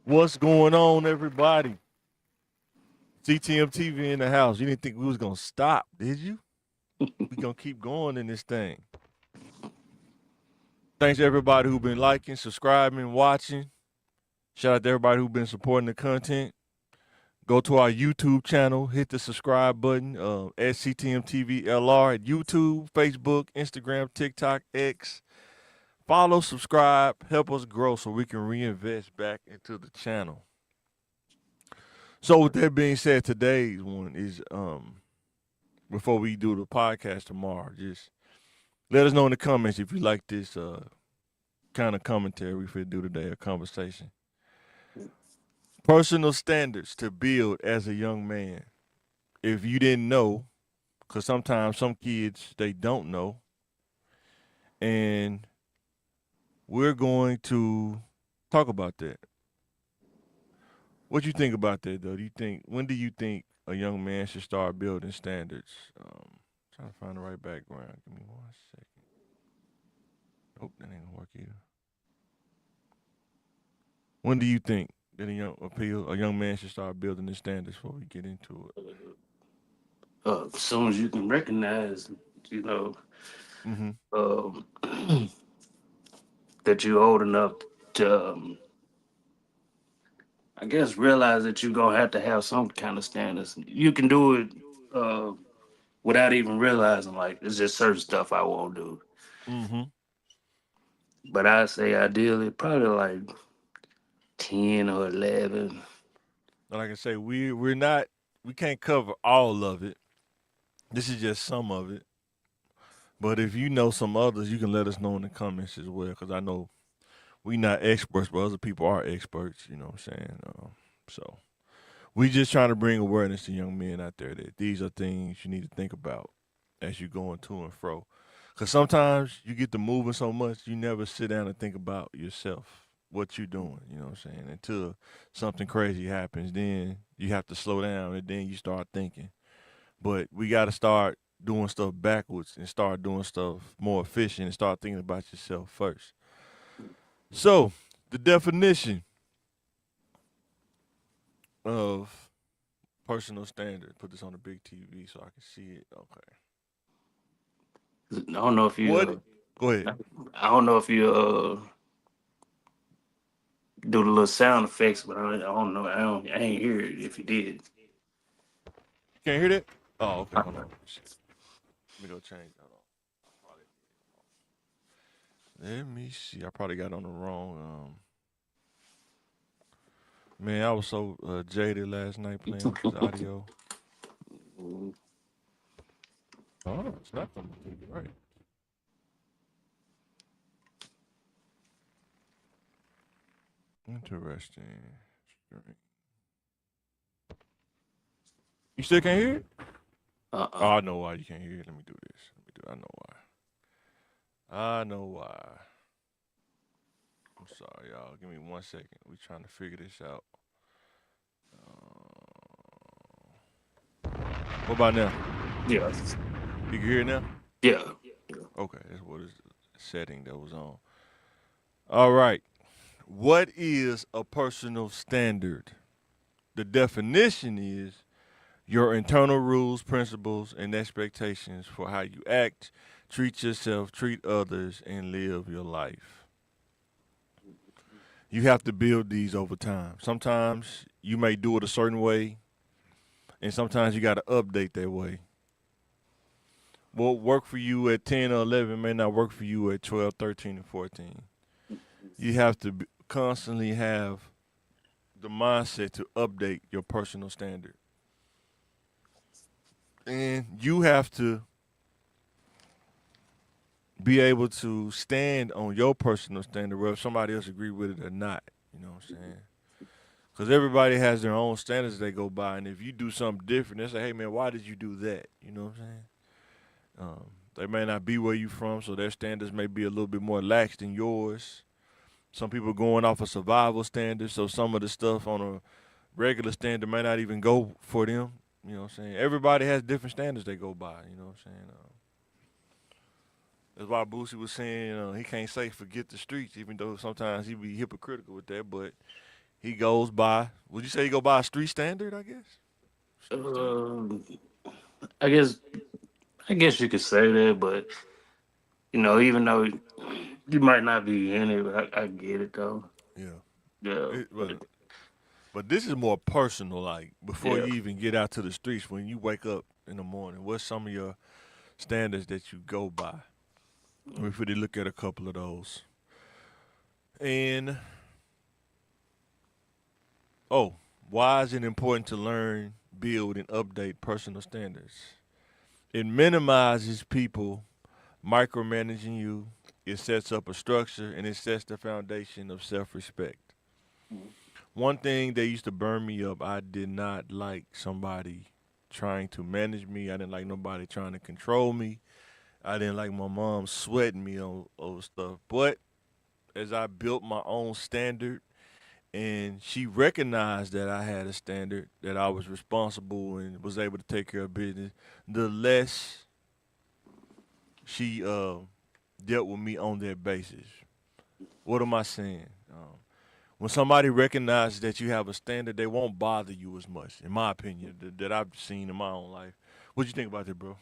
What's going on, everybody? CTM TV in the house. You didn't think we was gonna stop, did you? We gonna keep going in this thing. Thanks to everybody who been liking, subscribing, watching. Shout out to everybody who been supporting the content. Go to our YouTube channel, hit the subscribe button at CTM TV LR at YouTube, Facebook, Instagram, TikTok, X. Follow, subscribe, help us grow so we can reinvest back into the channel. So with that being said, today's one is before we do the podcast tomorrow, just let us know in the comments if you like this kind of commentary we finna do today, a conversation. Personal standards to build as a young man. If you didn't know, because sometimes some kids they don't know, and we're going to talk about that. What you think about that though? Do you think a young man should start building standards? Trying to find the right background. Give me 1 second. Oh, that ain't gonna work either. When do you think that a young man should start building his standards before we get into it? As soon as you can recognize, you know, Mm-hmm. um, that you're old enough to, I guess, realize that you're gonna have to have some kind of standards. You can do it uh, without even realizing, like, there's just certain stuff I won't do. Mm-hmm. But I say ideally, probably like 10 or 11. Like I say, we can't cover all of it. This is just some of it. But if you know some others, you can let us know in the comments as well. Because I know we not experts, but other people are experts. You know what I'm saying? So we just trying to bring awareness to young men out there that these are things you need to think about as you going to and fro. Because sometimes you get to moving so much, you never sit down and think about yourself, what you doing. You know what I'm saying? Until something crazy happens, then you have to slow down and then you start thinking. But we got to start doing stuff backwards and start doing stuff more efficient and start thinking about yourself first. So the definition of personal standard. Put this on the big TV so I can see it. Okay. I don't know if you, What? Go ahead. I don't know if you do the little sound effects, but I don't know. I ain't hear it if you did. Can't hear that? Oh, okay. Hold on. Let me go change. Hold on. Let me see. I probably got on the wrong. Man, I was so jaded last night playing with this audio. Oh, it's not on the TV, right? Interesting. You still can't hear it? Uh-uh. Oh, I know why you can't hear it. Let me do this. Let me do. I know why. I know why. I'm sorry, y'all. Give me 1 second. We trying to figure this out. What about now? Yeah. You can hear it now? Yeah. Okay, that's what is the setting that was on. All right. What is a personal standard? The definition is your internal rules, principles, and expectations for how you act, treat yourself, treat others, and live your life. You have to build these over time. Sometimes you may do it a certain way, and sometimes you got to update that way. What worked for you at 10 or 11 may not work for you at 12, 13, and 14. You have to constantly have the mindset to update your personal standard. And you have to be able to stand on your personal standard, whether somebody else agree with it or not. You know what I'm saying? Because everybody has their own standards they go by, and if you do something different, they say, "Hey man, why did you do that?" You know what I'm saying? They may not be where you from, so their standards may be a little bit more lax than yours. Some people going off a survival standard, so some of the stuff on a regular standard may not even go for them. You know what I'm saying? Everybody has different standards they go by. You know what I'm saying? That's why Boosie was saying he can't say forget the streets, even though sometimes he be hypocritical with that. But he goes by. Would you say he go by a street standard? I guess. Street standard. Um, I guess I guess you could say that, but even though you might not be in it, I get it though. Yeah. Yeah, It, but well, but this is more personal. Like before yeah. you even get out to the streets, when you wake up in the morning, what's some of your standards that you go by? If we look at a couple of those, and oh, why is it important to learn, build, and update personal standards? It minimizes people micromanaging you. It sets up a structure and it sets the foundation of self-respect. One thing that used to burn me up, I did not like somebody trying to manage me. I didn't like nobody trying to control me. I didn't like my mom sweating me on over stuff. But as I built my own standard and she recognized that I had a standard, that I was responsible and was able to take care of business, the less she dealt with me on that basis. What am I saying? When somebody recognizes that you have a standard, they won't bother you as much, in my opinion, that I've seen in my own life. What you think about that, bro?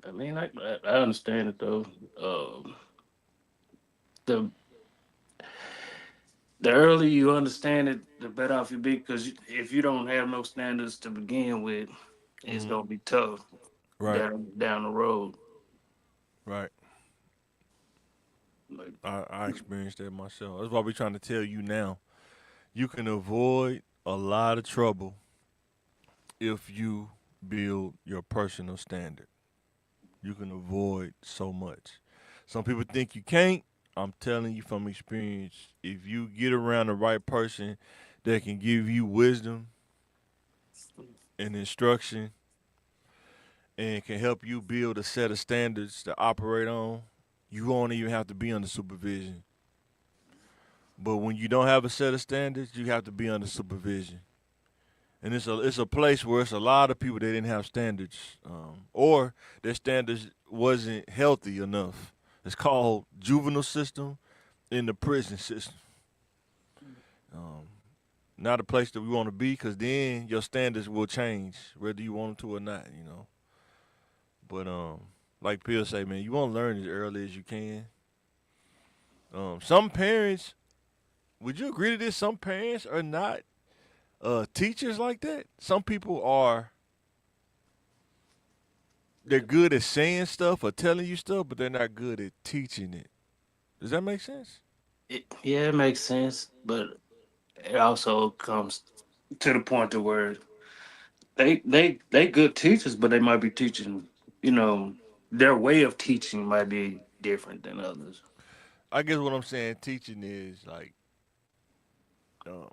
I mean, I understand it though. Um, the the earlier you understand it, the better off you be. Because if you don't have no standards to begin with, it's Hmm. gonna be tough Right, down the road. right. Like, I experienced that myself. That's why we're trying to tell you now. You can avoid a lot of trouble if you build your personal standard. You can avoid so much. Some people think you can't. I'm telling you from experience, if you get around the right person that can give you wisdom and instruction and can help you build a set of standards to operate on, you won't even have to be under supervision. But when you don't have a set of standards, you have to be under supervision. And it's a place where it's a lot of people that didn't have standards, or their standards wasn't healthy enough. It's called juvenile system in the prison system. Um, Not a place that we want to be, because then your standards will change whether you want them to or not. But like Bill say, man, you want to learn as early as you can. Some parents, would you agree to this? Some parents are not teachers like that. Some people are. They're good at saying stuff or telling you stuff, but they're not good at teaching it. Does that make sense? yeah, it makes sense, but it also comes to the point to where they good teachers, but they might be teaching, you know, their way of teaching might be different than others. I guess what I'm saying, teaching is like, um,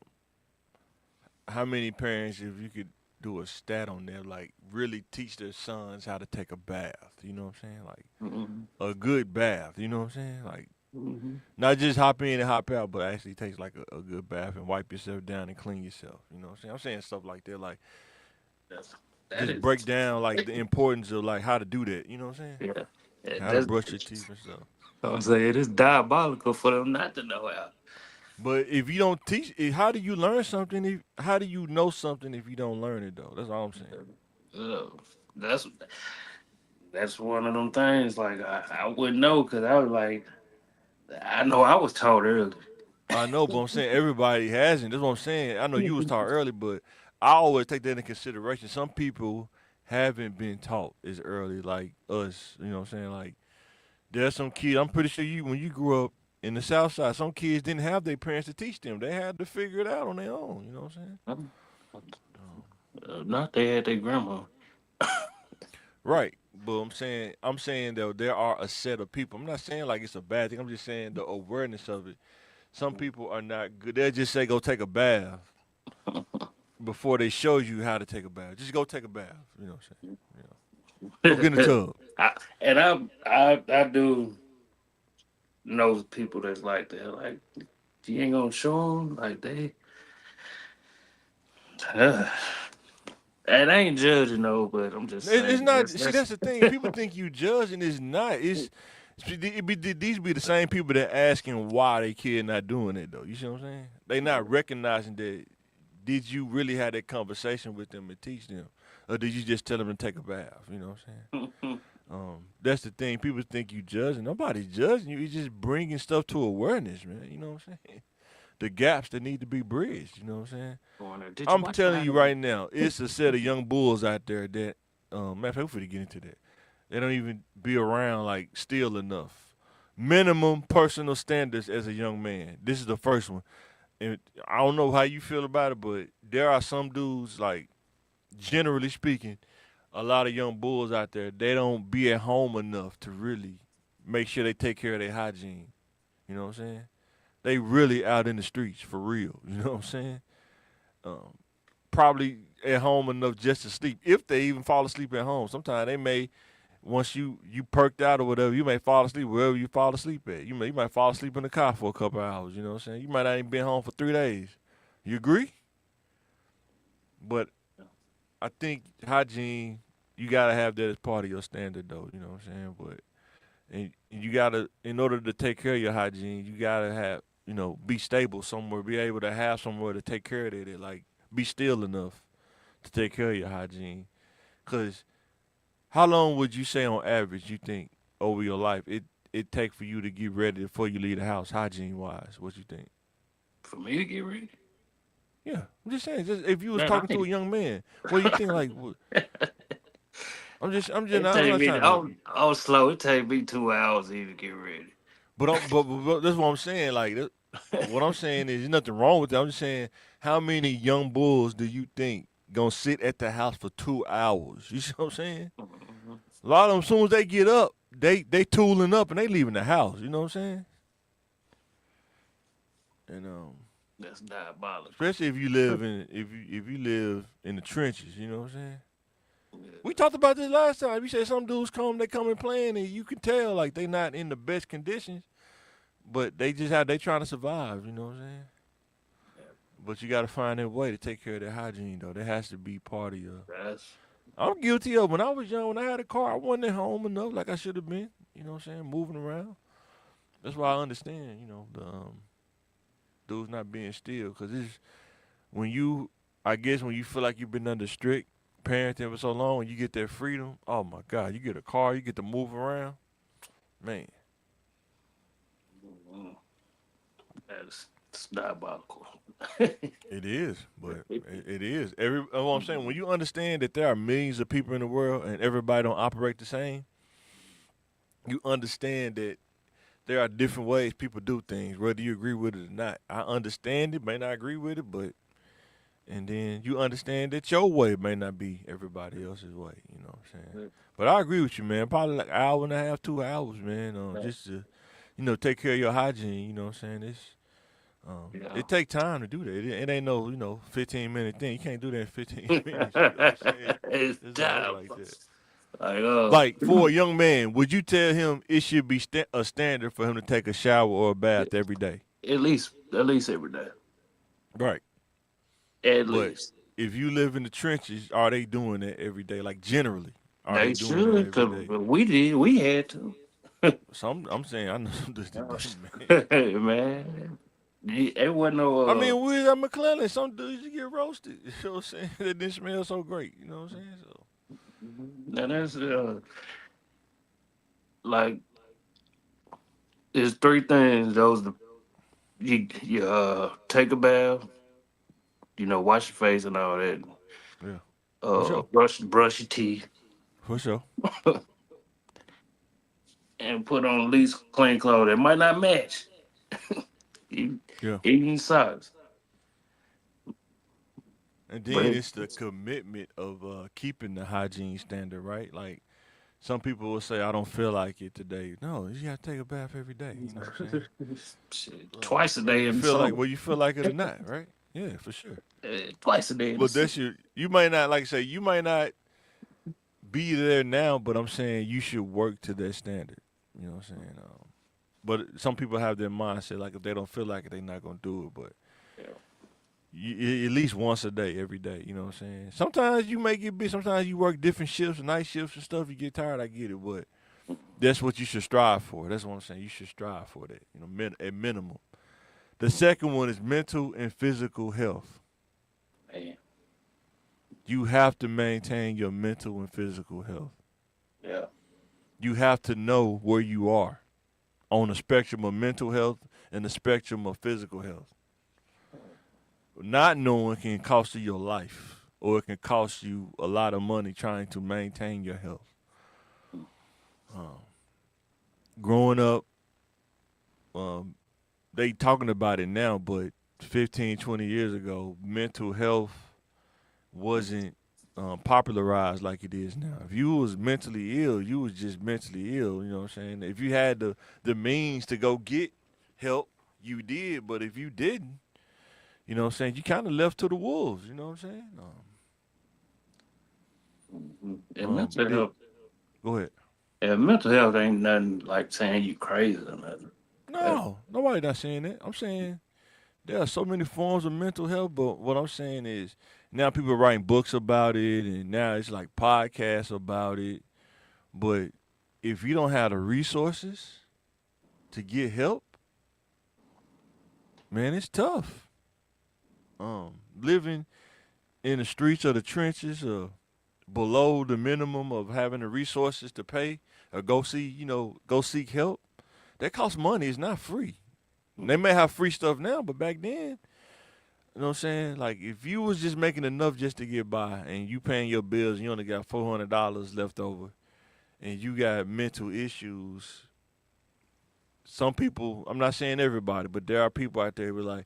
how many parents, if you could do a stat on there, like really teach their sons how to take a bath. You know what I'm saying? Like Hmm. a good bath. You know what I'm saying? Like Hmm. not just hop in and hop out, but actually takes like a good bath and wipe yourself down and clean yourself. You know what I'm saying? I'm saying stuff like that, like That's that just is break down like the importance of like how to do that. You know what I'm saying? yeah. Yeah, How to that's brush your teeth and stuff. I'm saying it's diabolical for them not to know how. But if you don't teach, how do you learn something? How do you know something if you don't learn it though? That's all I'm saying. Uh, that's that's one of them things. Like I wouldn't know because I was like, I know I was taught early. I know, but I'm saying everybody hasn't. That's what I'm saying. I know you was taught early, but I always take that into consideration. Some people haven't been taught as early like us. You know what I'm saying? Like there's some kids. I'm pretty sure you when you grew up in the South Side, some kids didn't have their parents to teach them. They had to figure it out on their own. You know what I'm saying? Not they had their grandma. Right. But I'm saying though there are a set of people. I'm not saying like it's a bad thing. I'm just saying the awareness of it. Some people are not good. They'll just say go take a bath before they show you how to take a bath. Just go take a bath. You know what I'm saying? You know. Go get in the tub. I, and I do know people that's like that. Like you ain't gonna show them like they. And I ain't judging though, but I'm just It's saying not. See, that's that's the thing. People think you judge, and it's not. It's These be the same people that asking why they kid not doing it though. You see what I'm saying? They not recognizing that. Did you really have that conversation with them and teach them, or did you just tell them to take a bath? You know what I'm saying? That's the thing. People think you judging. Nobody's judging you. You're just bringing stuff to awareness, man. You know what I'm saying? The gaps that need to be bridged. You know what I'm saying? Did you I'm watch telling you Final? right now, it's a set of young bulls out there that, matter of fact, we're finna get into that. They don't even be around like still enough. Minimum personal standards as a young man. This is the first one. And I don't know how you feel about it, but there are some dudes, like, generally speaking, a lot of young bulls out there, they don't be at home enough to really make sure they take care of their hygiene. You know what I'm saying? They really out in the streets for real. You know what I'm saying? Um, Probably at home enough just to sleep, if they even fall asleep at home. Sometimes they may, once you perked out or whatever, you may fall asleep wherever you fall asleep at. You might fall asleep in the car for a couple of hours. You know what I'm saying? You might not even been home for 3 days. You agree? But I think hygiene, you gotta have that as part of your standard, though. You know what I'm saying? But and you gotta, in order to take care of your hygiene, you gotta have, be stable somewhere, be able to have somewhere to take care of it. Like, be still enough to take care of your hygiene. Cause how long would you say on average you think over your life it take for you to get ready before you leave the house, hygiene wise? What you think? For me to get ready? Yeah, I'm just saying. Just if you was Man, I talking to a think young man, what do you think? Like, it I'm take not me. trying to. I was slow. It take me 2 hours to even get ready. But that's what I'm saying. Like, what I'm saying is, there's nothing wrong with that. I'm just saying, how many young bulls do you think gonna sit at the house for 2 hours? You see what I'm saying? Mhm. A lot of them, as soon as they get up, they tooling up and they leaving the house. You know what I'm saying? And That's diabolical. especially if you live in the trenches. You know what I'm saying? We Yeah. talked about this last time. You said some dudes they come and playing, and you can tell like they not in the best conditions, but they trying to survive. You know what I'm saying? But you got to find a way to take care of their hygiene, though. That has to be part of your. That's I'm guilty of when I was young. When I had a car, I wasn't at home enough like I should have been. You know what I'm saying? Moving around. That's why I understand. The dudes not being still, because it's when you. I guess when you feel like you've been under strict parenting for so long, and you get that freedom. Oh my God! You get a car, you get to move around. Man, mm, that's diabolical. it is, but it is. What I'm saying, when you understand that there are millions of people in the world and everybody don't operate the same, you understand that there are different ways people do things, whether you agree with it or not. I understand it, may not agree with it, but and then you understand that your way may not be everybody else's way. You know what I'm saying? But I agree with you, man. Probably like an hour and a half, 2 hours, man. Just to take care of your hygiene. You know what I'm saying? Yeah. It take time to do that. It ain't no 15-minute thing. You can't do that in 15 minutes. You know what I'm saying? It's It's not work time. like that. Like, Like, for a young man, would you tell him it should be a standard for him to take a shower or a bath every day? at least every day. Right. At But least. if you live in the trenches, are they doing that every day? Like, generally, are they They doing that should, every cause day? we did. We had to. I'm saying I know some dudes that didn't, man. Man, it wasn't I no. mean, we at McClellan, some dudes you get roasted. You know what I'm saying? They didn't smell so great. You know what I'm saying? So And that's like there's three things. Those you take a bath, wash your face and all that. yeah, for sure, Brush your teeth for sure. and put on at least clean clothes. It might not match. Even Yeah. even socks, And but then it's the commitment of keeping the hygiene standard, right? Like, some people will say, I don't feel like it today. No, you got to take a bath every day. You know what I'm saying? shit, Uh, twice a whether day you in the feel like summer. well, you feel like it or not, right? Yeah, for sure. Twice a day in the But summer. you might not, like I say, you might not be there now, but I'm saying you should work to that standard. You know what I'm saying? But some people have their mindset like if they don't feel like it, they're not gonna do it. But Yeah. at least once a day, every day. You know what I'm saying? Sometimes you may get busy. Sometimes you work different shifts, night shifts and stuff. You get tired. I get it, but That's what you should strive for. That's what I'm saying. You should strive for that. At minimum. The second one is mental and physical health. Man. You have to maintain your mental and physical health. Yeah. You have to know where you are on the spectrum of mental health and the spectrum of physical health. Not knowing can cost you your life, or it can cost you a lot of money trying to maintain your health. Growing up, um, they talking about it now, but 15, 20 years ago, mental health wasn't popularized like it is now. If you was mentally ill, you was just mentally ill. You know what I'm saying? If you had the means to go get help, you did. But if you didn't, you know what I'm saying, you kind of left to the wolves. You know what I'm saying? And mental Did health, go ahead. yeah, mental health ain't nothing like saying you crazy or nothing. That, No, nobody not saying that. I'm saying there are so many forms of mental health, but what I'm saying is now people are writing books about it, and now it's like podcasts about it. But if you don't have the resources to get help, man, it's tough. Living in the streets or the trenches or below the minimum of having the resources to pay or go seek help, that costs money. It's not free. They may have free stuff now, but back then, you know what I'm saying? Like if you was just making enough just to get by and you paying your bills and you only got $400 left over and you got mental issues, some people, I'm not saying everybody, but there are people out there who are like,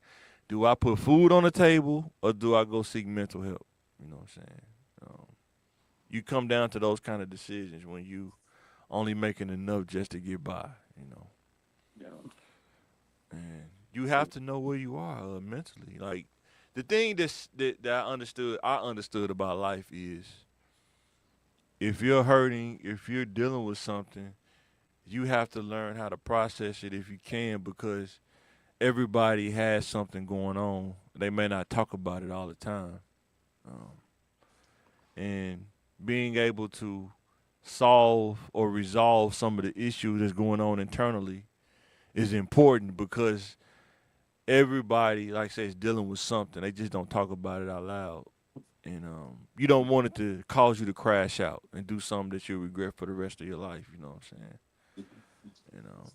do I put food on the table or do I go seek mental help? You know what I'm saying? Um, you come down to those kind of decisions when you only making enough just to get by, you know. you know, And you have to know where you are mentally. Like the thing that I understood about life is if you're hurting, if you're dealing with something, you have to learn how to process it if you can because everybody has something going on. They may not talk about it all the time. Um, and being able to solve or resolve some of the issues that's going on internally is important because everybody, like I say, is dealing with something. They just don't talk about it out loud. And you don't want it to cause you to crash out and do something that you'll regret for the rest of your life. You know what I'm saying?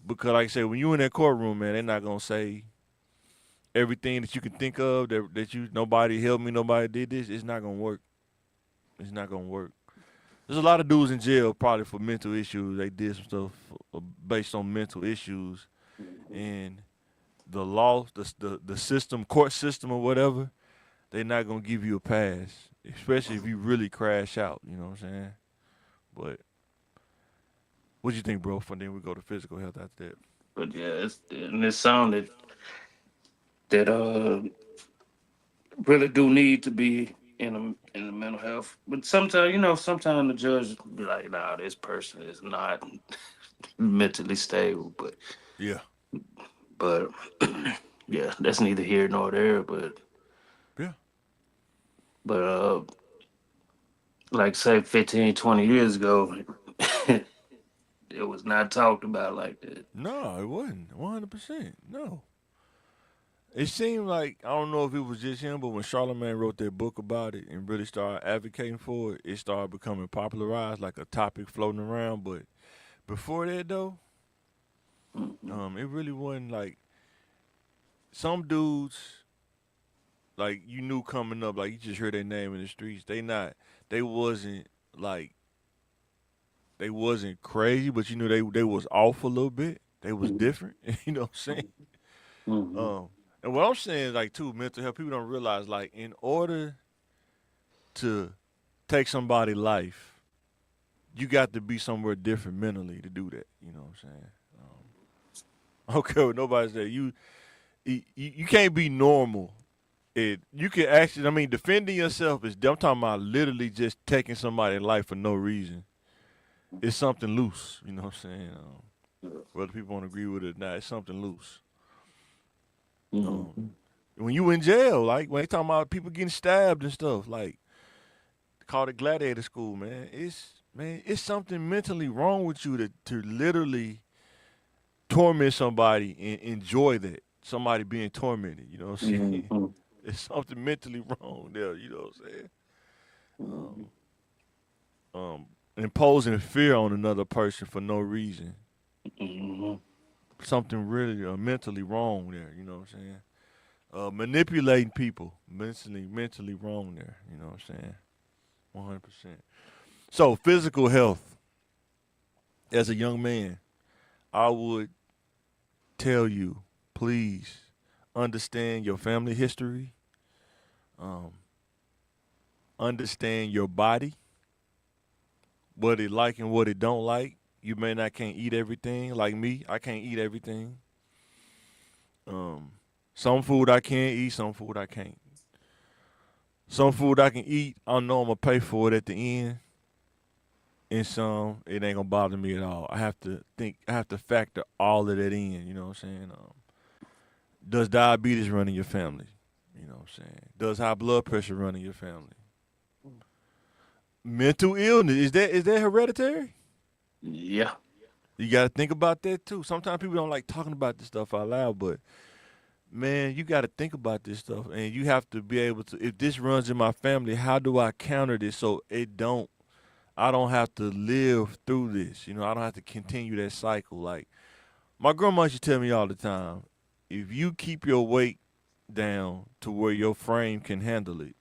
Because like I said, when you in that courtroom, man, they're not gonna say everything that you can think of that you nobody helped me, nobody did this. It's not gonna work. It's not gonna work. There's a lot of dudes in jail probably for mental issues. They did some stuff based on mental issues, and the law, the system, court system or whatever, they're not gonna give you a pass, especially if you really crash out. You know what I'm saying? But what do you think, bro? And then we go to physical health after that. but yeah, it sounded that really do need to be in the mental health. But sometimes, sometimes the judge be like, "Nah, this person is not mentally stable." Yeah, But yeah, that's neither here nor there. yeah. But like say 15, 20 years ago, it was not talked about like that. No, it wasn't. 100%. No. It seemed like I don't know if it was just him, but when Charlemagne wrote that book about it and really started advocating for it, it started becoming popularized, like a topic floating around. But before that, though, Mhm. it really wasn't like some dudes like you knew coming up, like you just heard their name in the streets. They wasn't like they wasn't crazy, but you knew they was off a little bit. They was Mhm. different. You know what I'm saying? Mhm. Um, and what I'm saying is like too, mental health. People don't realize like in order to take somebody's life, you got to be somewhere different mentally to do that. You know what I'm saying? I don't care what nobody say. You can't be normal. You can actually, I mean, defending yourself is. I'm talking about literally just taking somebody's life for no reason. It's something loose. You know what I'm saying? Whether people want to agree with it or not, it's something loose. Um, Mhm. when you in jail, like when they talking about people getting stabbed and stuff, like called it gladiator school, man. man, it's something mentally wrong with you to literally torment somebody and enjoy that. Somebody being tormented, you know what I'm saying? Mm-hmm. It's something mentally wrong there, you know what I'm saying? Mm-hmm. Um, Imposing fear on another person for no reason. Mm-hmm. Something really mentally wrong there, you know what I'm saying? Manipulating people, mentally wrong there, you know what I'm saying? 100%. So, physical health, as a young man, I would tell you, please understand your family history, um, understand your body, what it like and what it don't like. You may not can't eat everything. Like me, I can't eat everything. Um, some food I can eat, some food I can't. Some food I can eat, I know I'm gonna pay for it at the end, and some it ain't gonna bother me at all. I have to factor all of that in. You know what I'm saying? Does diabetes run in your family? You know what I'm saying? Does high blood pressure run in your family? Mental illness is that hereditary? Yeah. You got to think about that too. Sometimes people don't like talking about this stuff out loud, but man, you got to think about this stuff, and you have to be able to. If this runs in my family, how do I counter this so it don't? I don't have to live through this. You know, I don't have to continue that cycle. Like my grandma used to tell me all the time, if you keep your weight down to where your frame can handle it,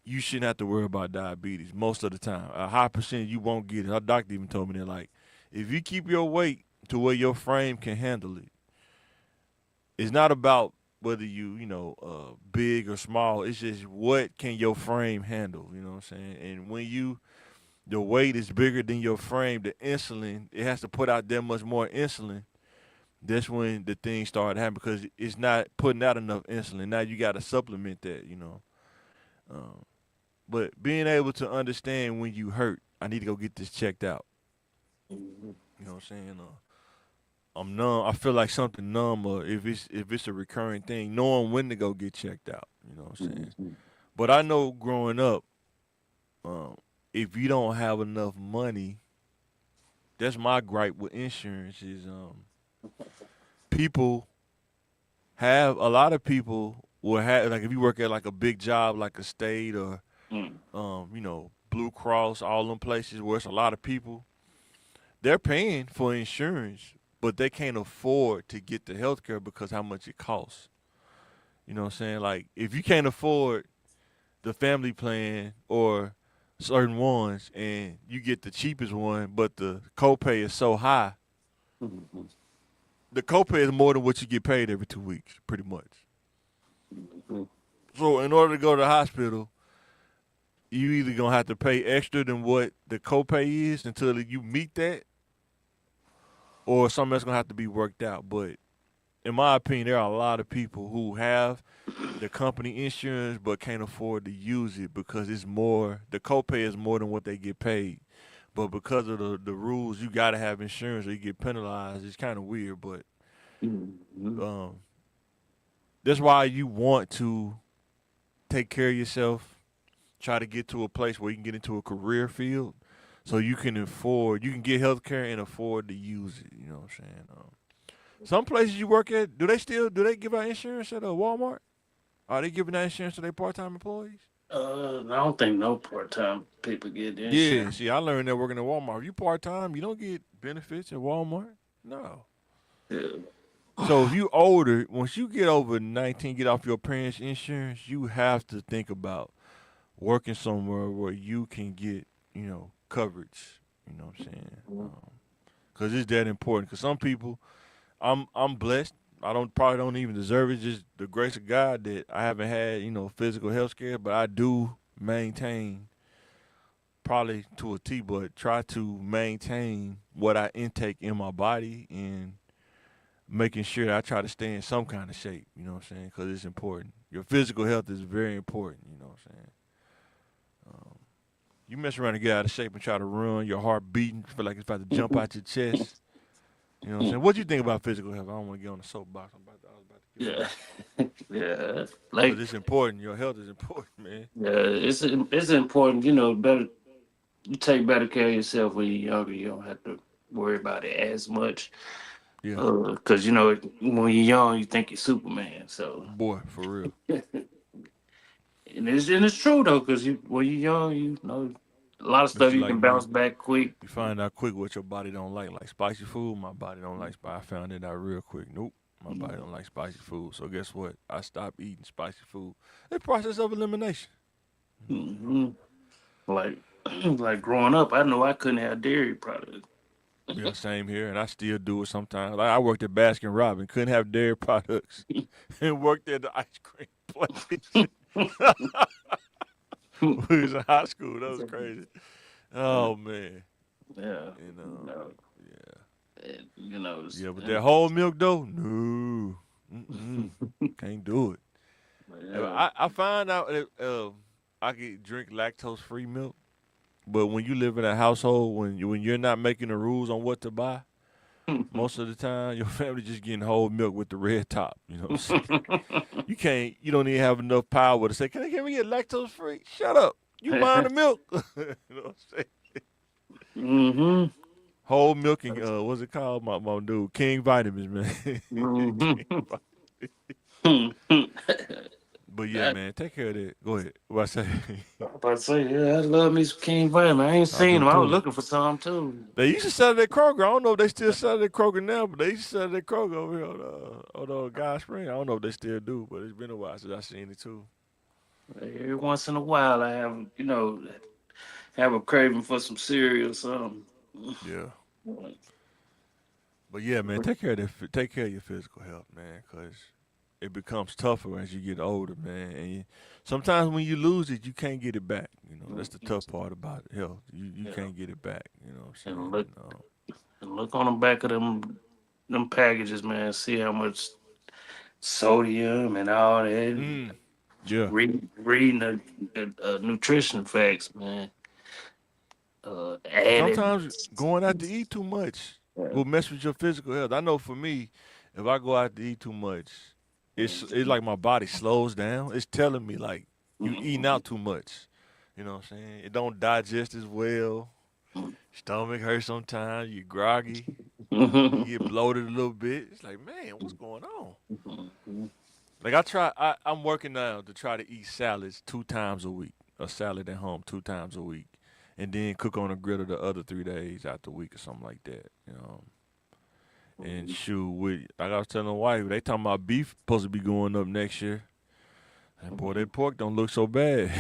you shouldn't have to worry about diabetes most of the time. A high percentage you won't get it. Our doctor even told me that. Like, if you keep your weight to where your frame can handle it, it's not about whether big or small. It's just what can your frame handle. You know what I'm saying? And when the weight is bigger than your frame, the insulin it has to put out that much more insulin. That's when the things start happening because it's not putting out enough insulin. Now you got to supplement that. Um, but being able to understand when you hurt, I need to go get this checked out. Mm-hmm. You know what I'm saying? I'm numb. I feel like something numb, or if it's a recurring thing, knowing when to go get checked out. You know what I'm saying? Mm-hmm. But I know growing up, um, if you don't have enough money, that's my gripe with insurance is people have a lot of people will have like if you work at like a big job like a state or Blue Cross, all them places where it's a lot of people, they're paying for insurance, but they can't afford to get the health care because how much it costs. You know what I'm saying? Like if you can't afford the family plan or certain ones and you get the cheapest one, but the copay is so high, Mm-hmm. the copay is more than what you get paid every 2 weeks, pretty much. Mm-hmm. So in order to go to the hospital, you either gonna have to pay extra than what the copay is until you meet that, or something that's gonna have to be worked out. But in my opinion, there are a lot of people who have the company insurance but can't afford to use it because it's more the copay is more than what they get paid. But because of the rules, you gotta have insurance or you get penalized. It's kind of weird, but Mm-hmm. um, that's why you want to take care of yourself. Try to get to a place where you can get into a career field, so you can get health care and afford to use it. You know what I'm saying? Some places you work at, do they give out insurance at a Walmart? Are they giving that insurance to their part time employees? I don't think no part-time people get Yeah, insurance. see, I learned that working at Walmart. If you part time, you don't get benefits at Walmart. No. Yeah. So if you older, once you get over 19, get off your parents' insurance, you have to think about working somewhere where you can get, coverage. You know what I'm saying? Because it's that important. Because some people, I'm blessed. I don't probably don't even deserve it. Just the grace of God that I haven't had, physical health care, but I do maintain probably to a T, but try to maintain what I intake in my body and making sure that I try to stay in some kind of shape. You know what I'm saying? Because it's important. Your physical health is very important. You know what I'm saying? You mess around and get out of shape and try to run, your heart beating, feel like it's about to jump out your chest. You know what I'm saying? What do you think about physical health? I don't want to get on the soapbox. I was about to get on Yeah. that Yeah. because Like, it's important. Your health is important, man. yeah, it's important. You know, better. you take better care of yourself when you're younger. You don't have to worry about it as much. Yeah, Because you know when you're young, you think you're Superman. So, boy, for real. and it's true though, because you when you're young, you know a lot of But stuff you you like can me, bounce back quick. you find out quick what your body don't like. Like spicy food, my body don't like spicy. I found it out real quick. Nope, my body don't like spicy food. So guess what? I stopped eating spicy food. The process of elimination. Hmm. Like like growing up, I know I couldn't have dairy products. Yeah, same here, and I still do it sometimes. Like I worked at Baskin Robbins, couldn't have dairy products, and worked at the ice cream place. We was in high school. That was crazy. Oh man, Yeah, and no, yeah, you know, yeah. But that whole milk though, no, can't do it. And yeah. I find out that I could drink lactose free milk, but when you live in a household when you're not making the rules on what to buy, most of the time your family just getting whole milk with the red top. You know what I'm saying? You can't. You don't even have enough power to say, "Can we get lactose free?" Shut up. You buying the milk? You know what I'm saying? Hmm. Whole milk and what's it called? My dude, King Vitamins, man. King Hmm. But yeah, I, man, take care of that. Go ahead. What I say? I'm about to say, yeah, I love me some King Vitamin. I ain't I seen do them. I was too. looking for some too. They used to sell it at Kroger. I don't know if they still sell it at Kroger now, but they used to sell it at Kroger over here on Guy Spring. I don't know if they still do, but it's been a while since I seen it too. Every once in a while, I have, have a craving for some cereal or something. Yeah. But yeah, man, take care of your physical health, man, cause it becomes tougher as you get older, man. And sometimes when you lose it, you can't get it back. You know, that's the tough part about health. You Yeah, can't get it back. You know what I'm and saying? look and look on the back of them packages, man. See how much sodium and all that. Yeah. Reading the nutrition facts, man. Added. Sometimes going out to eat too much Yeah. will mess with your physical health. I know for me, if I go out to eat too much, it's like my body slows down. It's telling me like you eating out too much. You know what I'm saying? It don't digest as well. Stomach hurts sometimes. You groggy. You get bloated a little bit. It's like, man, what's going on? Like I'm working now to try to eat salads 2 times a week. A salad at home 2 times a week. And then cook on a griddle the other 3 days out the week or something like that. You know. And shoot, like I was telling the wife, they talking about beef supposed to be going up next year. And boy, that pork don't look so bad.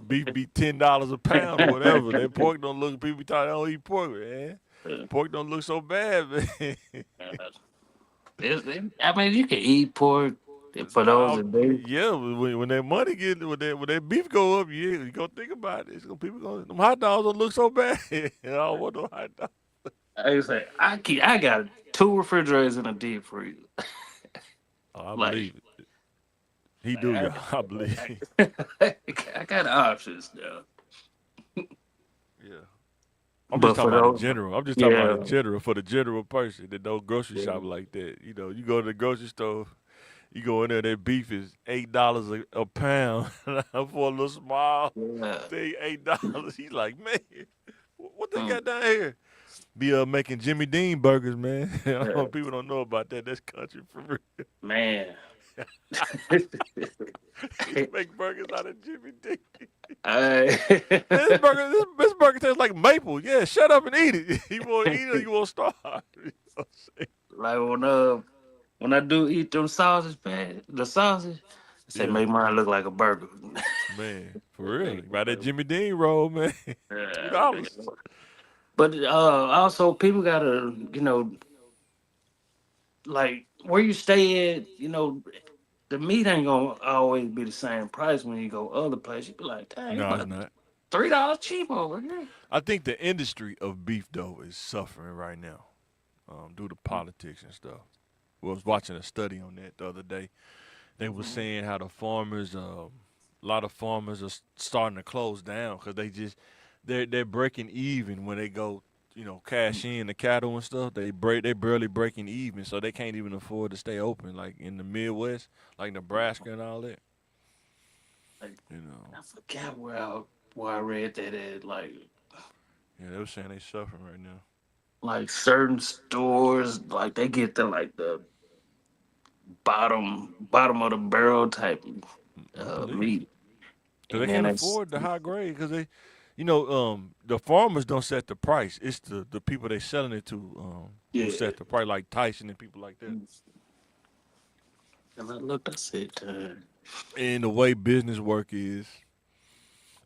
Beef be $10 a pound or whatever. That pork don't look. People be talking, I don't eat pork, man. Pork don't look so bad, man. I mean, you can eat pork for those Nah, that do. yeah, when that money get when that beef go up, yeah, you gonna think about it. People gonna them hot dogs don't look so bad. I don't want no hot dog. I say I got two refrigerators and a deep freezer. Oh, I Like, believe it. He like do, y'all. I believe. I got options now. Yeah. I'm just But for talking about in those, general. I'm just talking about yeah, in general for the general person that don't grocery yeah. shop like that. You know, you go to the grocery store, you go in there, that beef is $8 a pound for a little small Yeah. thing. $8. He's like, man, what they Mm, got down here? Be making Jimmy Dean burgers, man. yeah. People don't know about that. That's country for real. Man. He make burgers out of Jimmy Dean. I, Man, this burger tastes like maple. Yeah, shut up and eat it. You want to eat it or you want to starve? You know what I'm saying? like when I do eat them sausage, man, the sausage, I say Yeah. make mine look like a burger. Man, for real. Make Buy that mine- Jimmy Dean roll, man. yeah, $2. but also people gotta, like where you stay at, the meat ain't gonna always be the same price when you go other places. You be like, dang, it's No, it's about not. $3 cheap over here. I think the industry of beef though is suffering right now, due to politics and stuff. I was watching a study on that the other day. They were Mhm. saying how the farmers, a lot of farmers are starting to close down because they're breaking even when they go, cash in the cattle and stuff. They barely breaking even, so they can't even afford to stay open. Like in the Midwest, like Nebraska and all that. Like You know. I forgot where Well, I read that at Yeah, they were saying they suffering right now. certain stores, like they get the bottom of the barrel type I believe it. meat, Cause they and then can't it's afford the high grade. Cause they, the farmers don't set the price. It's the people they selling it to, who yeah. set the price, like Tyson and people like that. And I looked, I said, And the way business work is,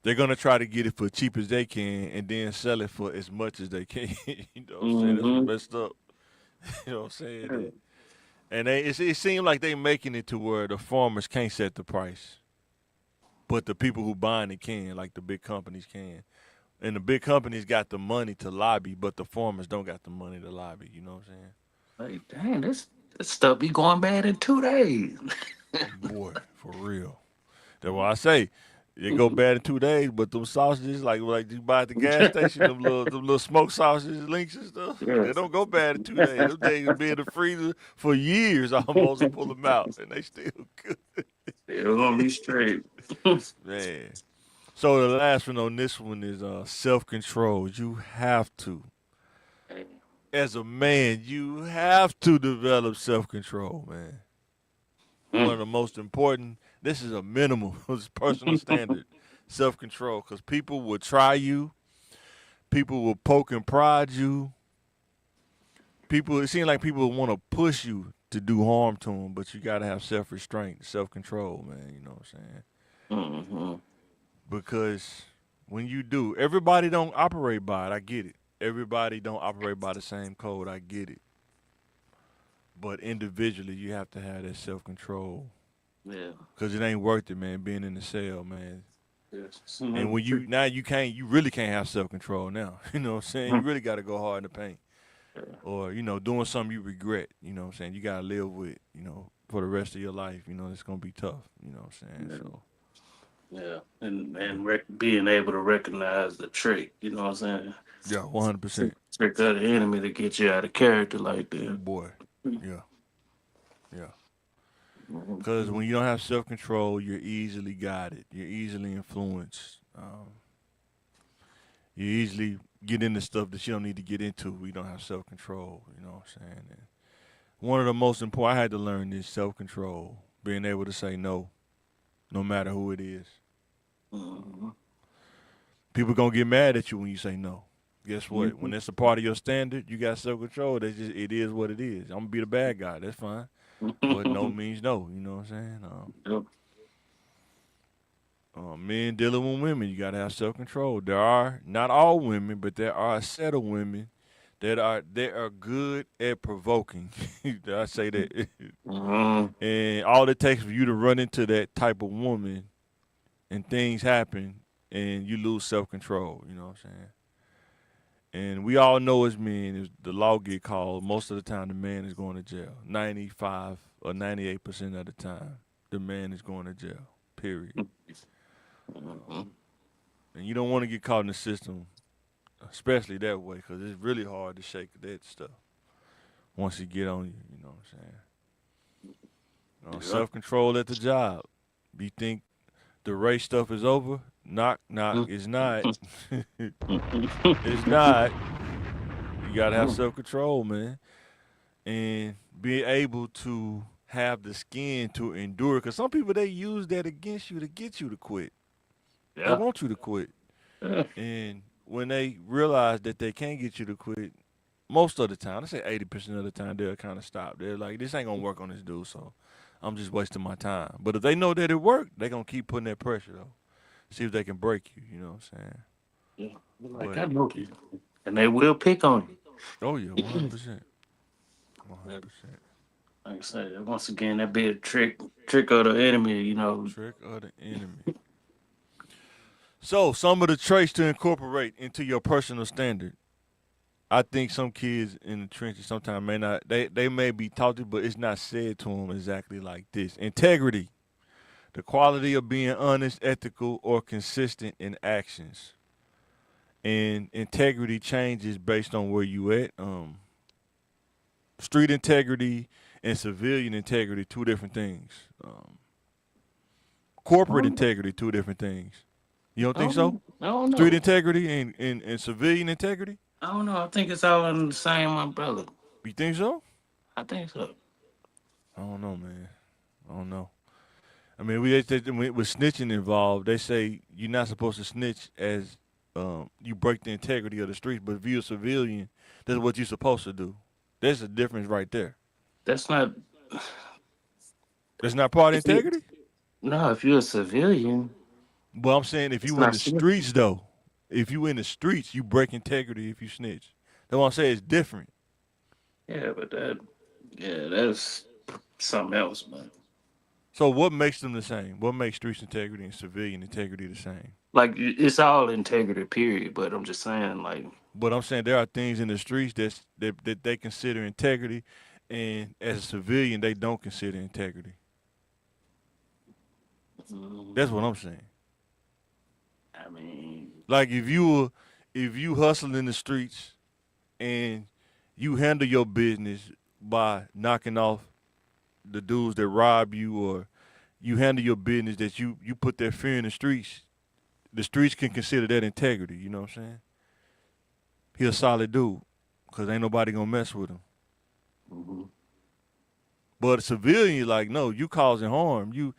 they're gonna try to get it for cheap as they can, and then sell it for as much as they can. You know what I'm saying? That's what's mm-hmm. messed up. You know what I'm saying? And it seems like they making it to where the farmers can't set the price, but the people who buying it can, like the big companies can. And the big companies got the money to lobby, but the farmers don't got the money to lobby. You know what I'm Like, dang, this stuff be going bad in 2 days. saying? Boy, for real. That's why I say it go bad in 2 days, but them sausages, like you buy at the gas station, them little smoked sausages, links and stuff, they Yes. don't go bad in 2 days. Them days be in the freezer for years almost to pull them out, and they still good. They're gonna be straight. Man. So the last one on this one is self control. You have to, as a man, you have to develop self control, man. One of the most important. This is a minimum. It's personal standard. Self control, because people will try you. People will poke and prod you. People. It seems like people want to push you to do harm to them, but you gotta have self restraint, self control, man. You know what I'm saying? Mm-hmm. Because when you do, everybody don't operate by it. I get it. Everybody don't operate by the same code. I get it. But individually, you have to have that self control, Yeah. because it ain't worth it, man. Being in the cell, man. Yes. And when you now you can't, you really can't have self control now. You know what I'm saying? You really got to go hard in the paint, or doing something you regret. You know what I'm saying? You got to live with, for the rest of your life. It's gonna be tough. You know what I'm saying? Yeah. So, Yeah. And but being able to recognize the trick, you know what I'm saying? yeah, 100%. Trick of the enemy to get you out of character like that. Boy, yeah, yeah. Because Mhm. when you don't have self control, you're easily guided. You're easily influenced. You easily get into stuff that you don't need to get into. We don't have self control. You know what I'm saying? And one of the most important, I had to learn this self control, being able to say no, no matter who it is. Mhm. People gonna get mad at you when you say no. Guess what? When Mhm. it's a part of your standard, you got self control. It is what it is. I'm gonna be the bad guy. That's fine. But no means no. You know what I'm saying? Yep. Men dealing with women, you gotta have self control. There are not all women, but there are a set of women that are good at provoking. I say that, Mhm. and all it takes for you to run into that type of woman, and things happen, and you lose self control. You know what I'm saying? And we all know as men, if the law get called, most of the time the man is going to jail. 95 or 98% of the time, the man is going to jail. Period. Mhm. And you don't want to get caught in the system, especially that way, because it's really hard to shake that stuff once it get on you. You know what I'm saying? Yep. Self control at the job. You think the race stuff is over? Knock, knock. It's not. It's not. You gotta have self control, man, and be able to have the skin to endure. Because some people, they use that against you to get you to quit. They Yeah. want you to quit, Yeah. and when they realize that they can't get you to quit, most of the time, I say 80% of the time, they'll kind of stop. They're like, this ain't gonna work on this dude, so I'm just wasting my time. But if they know that it worked, they gonna keep putting that pressure though. See if they can break you. You know what I'm saying? Yeah. Like But I know you, and they will pick on oh yeah, you. 100%, one Yeah. hundred percent. Like I said, once again, that be a trick of the enemy. Trick of the enemy. So some of the traits to incorporate into your personal standard. I think some kids in the trenches sometimes may not. They may be taught it, but it's not said to them exactly like this. Integrity. The quality of being honest, ethical, or consistent in actions. And integrity changes based on where you at. Street integrity and civilian integrity, two different things. Corporate Um, integrity, two different things. You don't think um, so? I don't Street know. integrity and civilian integrity? I don't know. I think it's all in the same umbrella. You think so? I think so. I don't know, man. I don't know. I mean, with snitching involved, they say you're not supposed to snitch as you break the integrity of the streets. But if you're a civilian, that's what you're supposed to do. There's a difference right there. That's not. That's not part of If you integrity. no, if you're a civilian, But I'm saying if it's you in not the snitching. streets though, if you in the streets, you break integrity if you snitch. That's what I'm saying. It's different. Yeah, but that's something else, man. So what makes them the same? What makes streets integrity and civilian integrity the same? Like it's all integrity, period. But I'm just saying, like, But I'm saying there are things in the streets that they consider integrity, and as a civilian, they don't consider integrity. That's what mm, I'm saying. I mean, Like if you hustle in the streets and you handle your business by knocking off the dudes that rob you, or you handle your business that you put that fear in the streets can consider that integrity. You know what I'm saying? He a solid dude, cause ain't nobody gonna mess with him. mhm. But a civilian, you like, no, you causing harm. You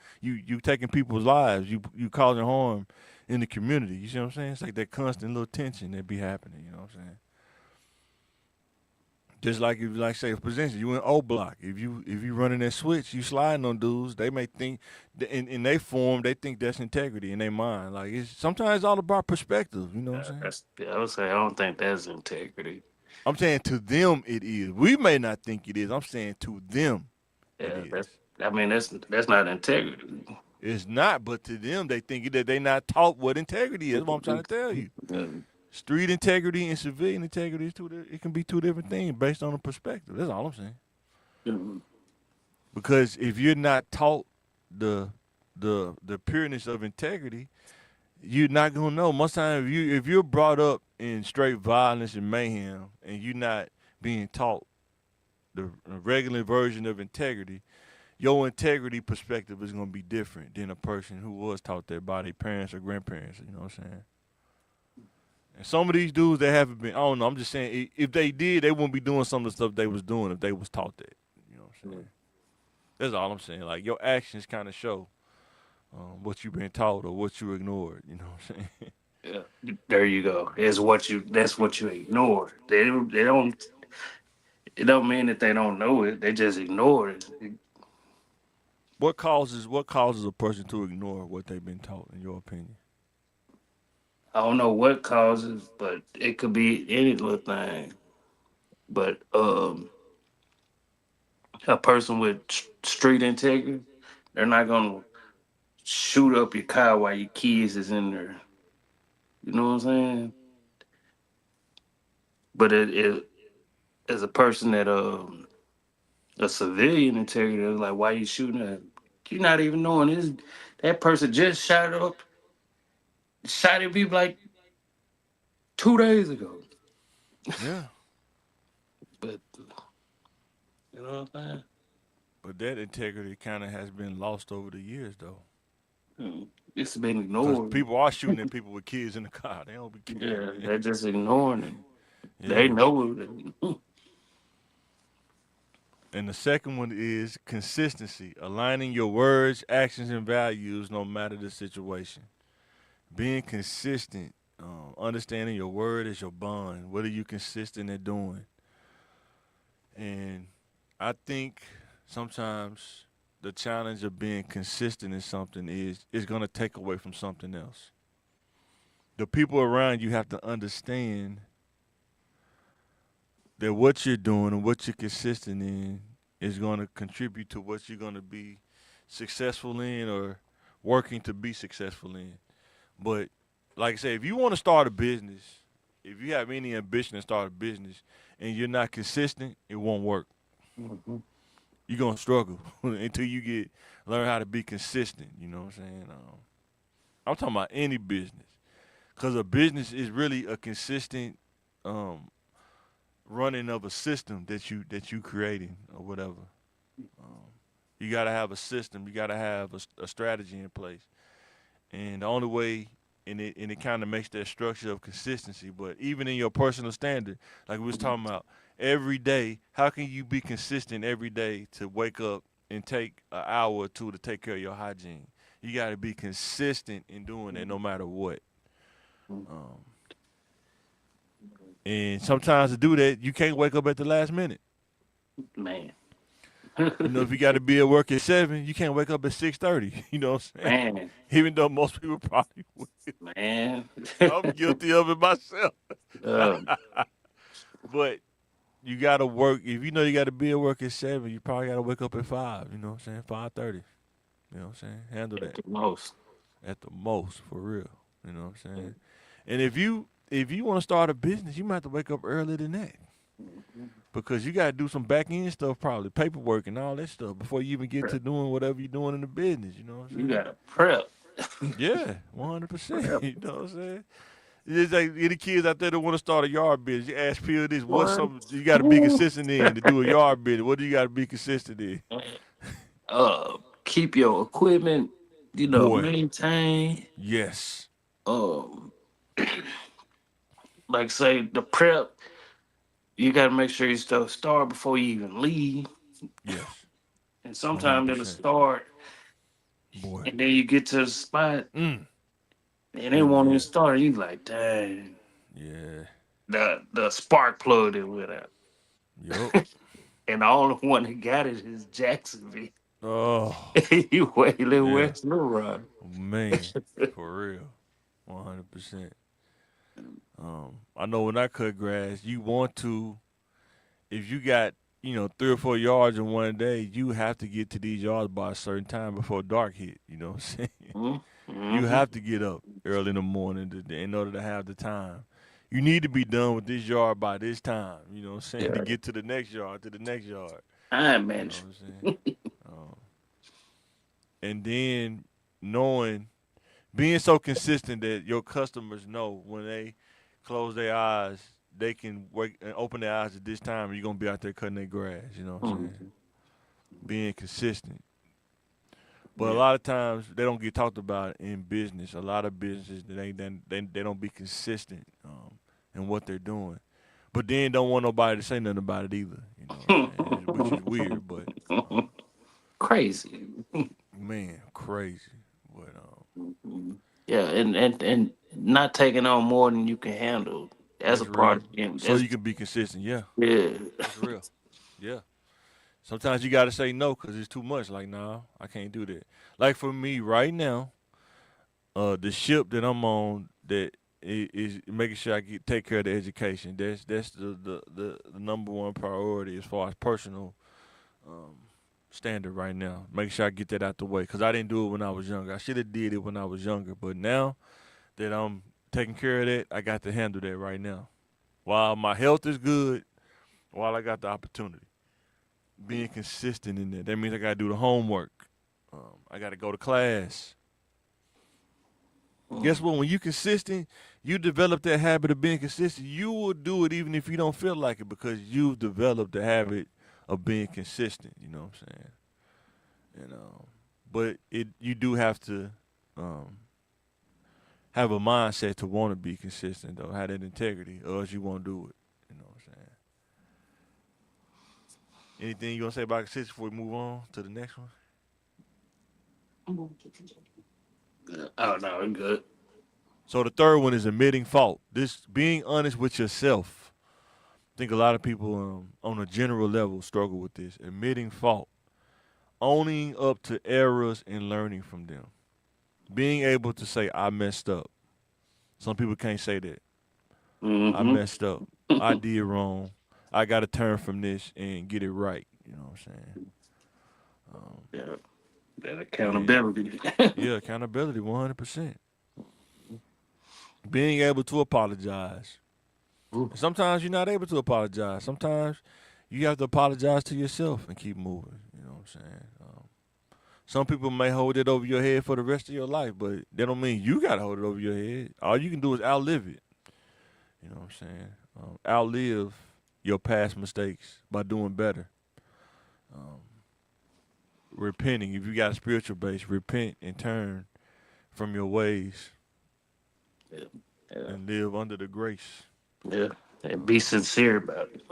taking people's lives. You causing harm in the community. You see what I'm saying? It's like that constant little tension that be happening. You know what I'm saying? Just like if, like say, for instance, you in O block. If you running that switch, you sliding on dudes. They may think, in they form, they think that's integrity in their mind. Like it's sometimes it's all about perspective. You know what I'm saying? That's I would say I don't think that's integrity. I'm saying to them it is. We may not think it is. I'm saying to them it Yeah, is. that's. I mean, that's not integrity. It's not, but to them they think that they not taught what integrity is. That's what I'm trying to tell you. Yeah. Street integrity and civilian integrity is it can be two different things based on the perspective. That's all I'm saying. Mhm. Because if you're not taught the the pureness of integrity, you're not gonna know. Most time, if you're brought up in straight violence and mayhem, and you're not being taught the regular version of integrity, your integrity perspective is gonna be different than a person who was taught that by their parents or grandparents. You know what I'm saying? And some of these dudes they haven't been. I don't know. I'm just saying if they did, they wouldn't be doing some of the stuff they was doing if they was taught that. You know what I'm saying? That's all I'm saying. Like your actions kind of show what you've been taught or what you ignored. You know what I'm saying? Yeah, there you go. Is what you. That's what you ignore. They don't. It don't mean that they don't know it. They just ignore it. What causes a person to ignore what they've been taught? In your opinion? I don't know what causes, but it could be any little thing. But a person with street integrity, they're not gonna shoot up your car while your kids is in there. You know what I'm saying? But it as a person that a civilian integrity, is like, why you shooting at? You're not even knowing this. That person just shot at people like 2 days ago. Yeah, But you know what I'm saying? but that integrity kind of has been lost over the years, though. It's been Because ignored. people are shooting at people with kids in the car. They don't be caring, Yeah, man. they're just ignoring it. They Yeah. know it. And the second one is consistency, aligning your words, actions, and values no matter the situation. Being consistent, understanding your word is your bond. What are you consistent at doing? And I think sometimes the challenge of being consistent in something is going to take away from something else. The people around you have to understand that what you're doing and what you're consistent in is going to contribute to what you're going to be successful in or working to be successful in. But like I say, if you want to start a business, if you have any ambition to start a business and you're not consistent, it won't work. Mhm. You're gonna struggle until you get learn how to be consistent. You know what I'm saying? I'm talking about any business, because a business is really a consistent um, running of a system that you creating or whatever. Um, you gotta have a system. You gotta have a strategy in place, and the only way and it kind of makes that structure of consistency. But even in your personal standard, like we was talking about, every day, how can you be consistent every day to wake up and take an hour or two to take care of your hygiene? You got to be consistent in doing that no matter what. Um, and sometimes to do that, you can't wake up at the last minute. Man. You know, if you got to be at work at 7, you can't wake up at 6:30. You know what I'm saying? Man, Even though most people probably would. man. I'm guilty of it myself. uh, But you gotta work. If you know you gotta be at work at 7, you probably gotta wake up at 5. You know what I'm saying? 5:30. You know what I'm saying? Handle at that the most. at the most for real. You know what I'm saying? And if you want to start a business, you might have to wake up earlier than that because you gotta do some back end stuff, probably paperwork and all that stuff before you even get to doing whatever you're doing in the business. You know what I'm You saying? gotta prep. Yeah, 100%. Prep. You know what I'm saying? It's like any kids out there that want to start a yard business. You ask Phil this: what's Boy. something you got to be consistent in to do a yard business? What do you got to be consistent in? Keep your equipment, Boy, maintained. yes, Um, like say the prep, you gotta make sure you still start before you even leave. yes, And one hundred sometimes it'll percent. start, Boy, and then you get to the spot, mm. and they And won't even yeah, start. You like, dang, yeah, the spark plug that went out, yup. and the only one that got it is Jacksonville. Oh, You wailing yeah, West Run. man, for real, 100%. I know when I cut grass, you want to. If you got 3 or 4 yards in one day, you have to get to these yards by a certain time before dark hit. You know what I'm saying? You Mm-hmm. have to get up early in the morning in order to have the time. You need to be done with this yard by this time. You know what I'm saying? To Yeah, get to the next yard, to the next yard. time You know what management. I'm saying? Um, and then knowing, being so consistent that your customers know when they close their eyes, they can wake and open their eyes at this time, and you're gonna be out there cutting their grass. You know what I'm saying? Mhm. Being consistent. But a Yeah. lot of times they don't get talked about in business. A lot of businesses they don't be consistent in what they're doing. But then don't want nobody to say nothing about it either. You know what I'm saying? Which is weird, but Crazy. man, crazy. But Yeah, and not taking on more than you can handle. That's a that's part real. of him. So That's you can be consistent. Yeah, yeah. that's real. Yeah. Sometimes you got to say no because it's too much. Like, nah, I can't do that. Like for me right now, the ship that I'm on that is making sure I take care of the education. That's the number one priority as far as personal um, standard right now. Make sure I get that out the way because I didn't do it when I was younger. I should have did it when I was younger, but now that I'm taking care of that, I got to handle that right now. While my health is good, while I got the opportunity, being consistent in that. That means I got to do the homework. I got to go to class. Guess Mm. what? When you consistent, you develop that habit of being consistent. You will do it even if you don't feel like it because you've developed the habit of being consistent. You know what I'm saying? And but you do have to um, have a mindset to want to be consistent though, have that integrity, or else you won't do it. You know what I'm saying? Anything you gonna say about consistency before we move on to the next one? Oh no, I'm good. So the third one is admitting fault. This being honest with yourself. I think a lot of people on a general level struggle with this. Admitting fault, owning up to errors and learning from them. Being able to say I messed up. Some people can't say that. I Mm-hmm. messed up. I did wrong. I got to turn from this and get it right. You know what I'm saying? Um, Yeah, that and accountability. yeah, accountability, 100%. Being able to apologize. Ooh. And sometimes you're not able to apologize. Sometimes you have to apologize to yourself and keep moving. You know what I'm saying? Some people may hold it over your head for the rest of your life, but that don't mean you gotta hold it over your head. All you can do is outlive it. You know what I'm saying? Outlive your past mistakes by doing better. Um, Repenting. If you got a spiritual base, repent and turn from your ways Yeah, and live under the grace. yeah. And be sincere about it.